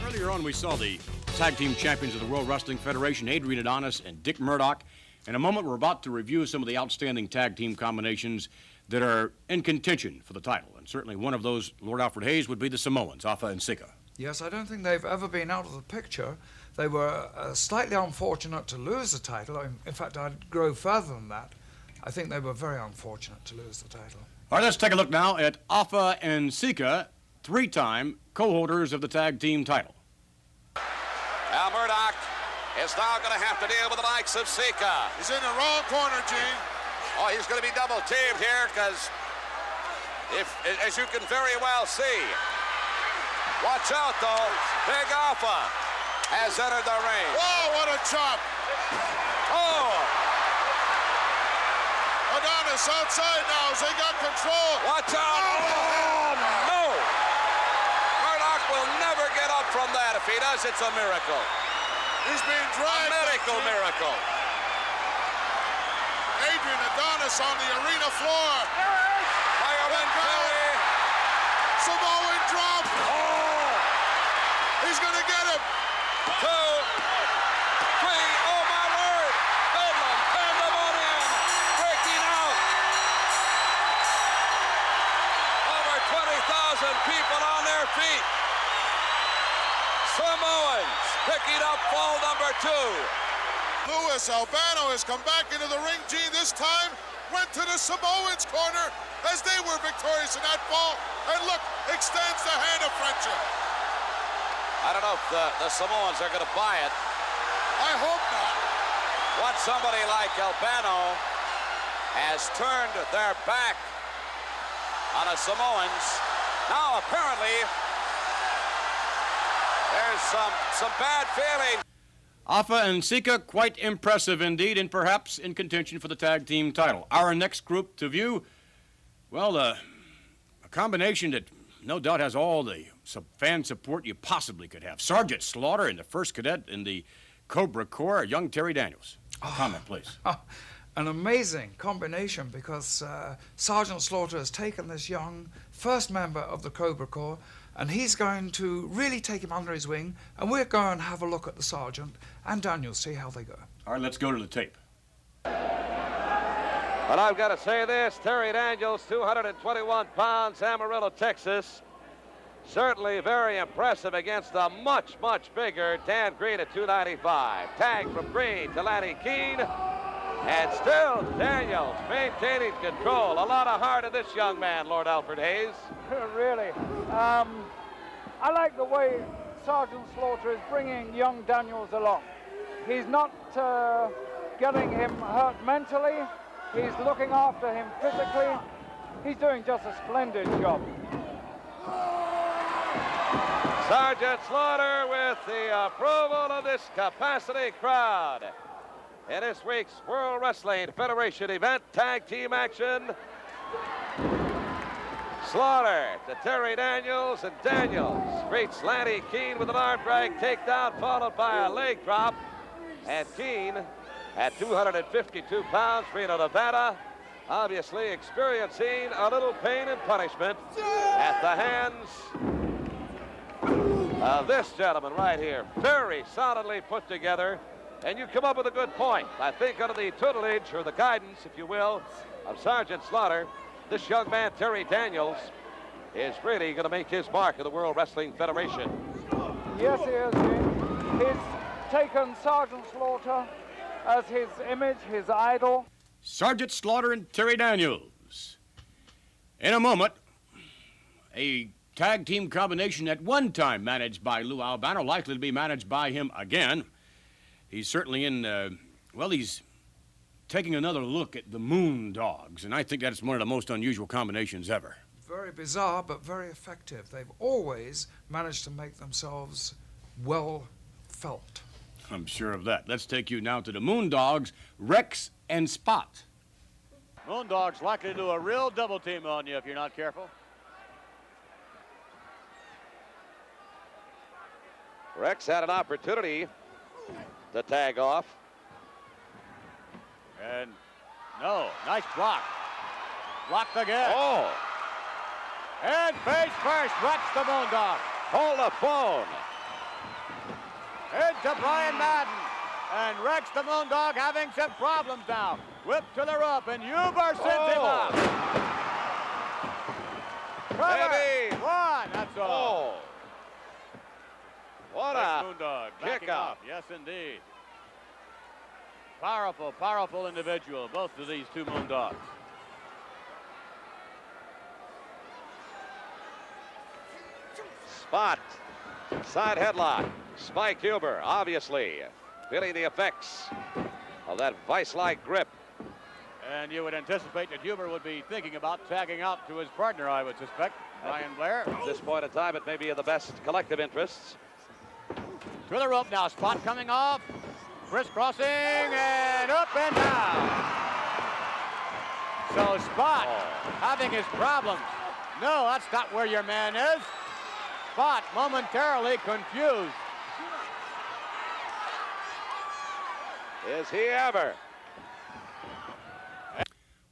Earlier on, we saw the tag team champions of the World Wrestling Federation, Adrian Adonis and Dick Murdoch. In a moment, we're about to review some of the outstanding tag team combinations that are in contention for the title. And certainly one of those, Lord Alfred Hayes, would be the Samoans, Afa and Sika. Yes, I don't think they've ever been out of the picture. They were slightly unfortunate to lose the title. In fact, I'd go further than that. I think they were very unfortunate to lose the title. All right, let's take a look now at Afa and Sika, three-time co-holders of the tag team title. Al Murdoch is now going to have to deal with the likes of Sika. He's in the wrong corner, Gene. Oh, he's going to be double teamed here because, as you can very well see, watch out though, Big Alpha has entered the ring. Whoa, what a chop! Oh! Adonis outside now as they got control. Watch out! Oh, no! Murdoch will never get up from that. If he does, it's a miracle. He's being dragged. A medical miracle. Adrian Adonis on the arena floor. Fireman Perry. Samoan drop. Oh! He's going to get him. 2, 3. Oh, my word. Bedlam, pandemonium, breaking out. Over 20,000 people on their feet. Samoans picking up fall number 2. Luis Albano has come back into the ring. Gene this time went to the Samoans' corner as they were victorious in that fall. And look, extends the hand of friendship. I don't know if the Samoans are going to buy it. I hope not. What somebody like Albano has turned their back on the Samoans. Now apparently there's some bad feeling. Afa and Sika, quite impressive indeed, and perhaps in contention for the tag team title. Our next group to view, well, a combination that no doubt has all the fan support you possibly could have. Sergeant Slaughter in the 1st Cadet in the Cobra Corps, young Terry Daniels. Comment, please. An amazing combination because Sergeant Slaughter has taken this young first member of the Cobra Corps and he's going to really take him under his wing, and we're going to have a look at the Sergeant and Daniels, see how they go. All right, let's go to the tape. But I've got to say this, Terry Daniels, 221 pounds, Amarillo, Texas. Certainly very impressive against a much, much bigger Dan Green at 295. Tag from Green to Lanny Keene. And still Daniels maintaining control. A lot of heart in this young man, Lord Alfred Hayes. Really. I like the way Sergeant Slaughter is bringing young Daniels along. He's not getting him hurt mentally. He's looking after him physically. He's doing just a splendid job. Sergeant Slaughter with the approval of this capacity crowd. In this week's World Wrestling Federation event, tag team action. Slaughter to Terry Daniels, and Daniels greets Lanny Keene with an arm drag takedown, followed by a leg drop. And Keene, at 252 pounds, Reno, Nevada, obviously experiencing a little pain and punishment at the hands of this gentleman right here. Very solidly put together. And you come up with a good point. I think under the tutelage, or the guidance, if you will, of Sergeant Slaughter, this young man, Terry Daniels, is really going to make his mark in the World Wrestling Federation. Yes, he is, Gene. He's taken Sergeant Slaughter as his image, his idol. Sergeant Slaughter and Terry Daniels. In a moment, a tag team combination at one time managed by Lou Albano, likely to be managed by him again. He's certainly in, he's taking another look at the Moon Dogs, and I think that's one of the most unusual combinations ever. Very bizarre, but very effective. They've always managed to make themselves well felt. I'm sure of that. Let's take you now to the Moondogs, Rex and Spot. Moondog's likely to do a real double team on you if you're not careful. Rex had an opportunity to tag off. And no, nice block. Blocked again. Oh! And face first, Rex the Moondog. Hold the phone. Into Brian Madden. And Rex the Moondog having some problems now. Whip to the rope, and Huber sends him out. Baby. One, that's all. Oh! What Rex a Moondog kick backing out. off. Yes, indeed. Powerful, powerful individual, both of these two Moondogs. Spot. Side headlock. Spike Huber, obviously, feeling the effects of that vice-like grip. And you would anticipate that Huber would be thinking about tagging out to his partner, I would suspect, Brian Blair. At this point in time, it may be in the best collective interests. To the rope now, Spot coming off. Crisscrossing and up and down. So Spot having his problems. No, that's not where your man is. Spot momentarily confused. Is he ever?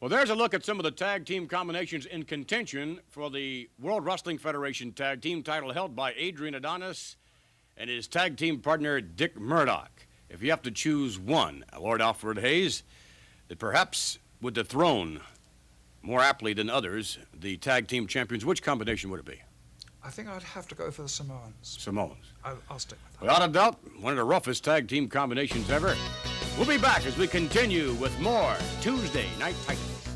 Well, there's a look at some of the tag team combinations in contention for the World Wrestling Federation tag team title held by Adrian Adonis and his tag team partner, Dick Murdoch. If you have to choose one, Lord Alfred Hayes, that perhaps would dethrone more aptly than others the tag team champions, which combination would it be? I think I'd have to go for the Samoans. Samoans. I'll stick with that. Without a doubt, one of the roughest tag team combinations ever. We'll be back as we continue with more Tuesday Night Titans.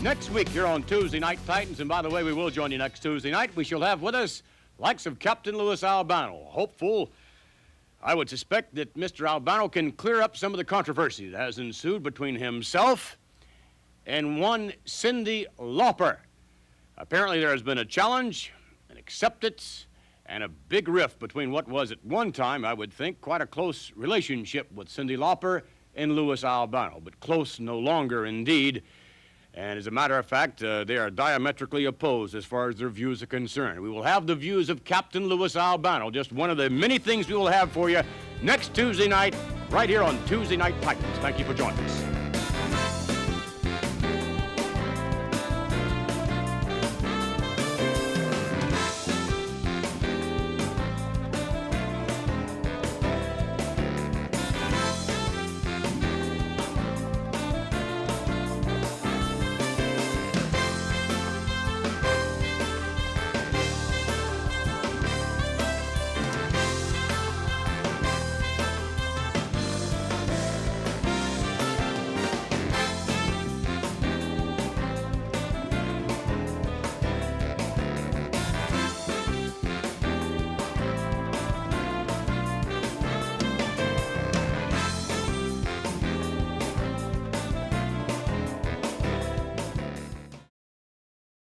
Next week here on Tuesday Night Titans, and by the way, we will join you next Tuesday night. We shall have with us likes of Captain Louis Albano, hopeful. I would suspect that Mr. Albano can clear up some of the controversy that has ensued between himself and one Cyndi Lauper. Apparently there has been a challenge, an acceptance, and a big rift between what was at one time, I would think, quite a close relationship with Cyndi Lauper and Louis Albano, but close no longer indeed. And as a matter of fact, they are diametrically opposed as far as their views are concerned. We will have the views of Captain Louis Albano, just one of the many things we will have for you next Tuesday night, right here on Tuesday Night Titans. Thank you for joining us.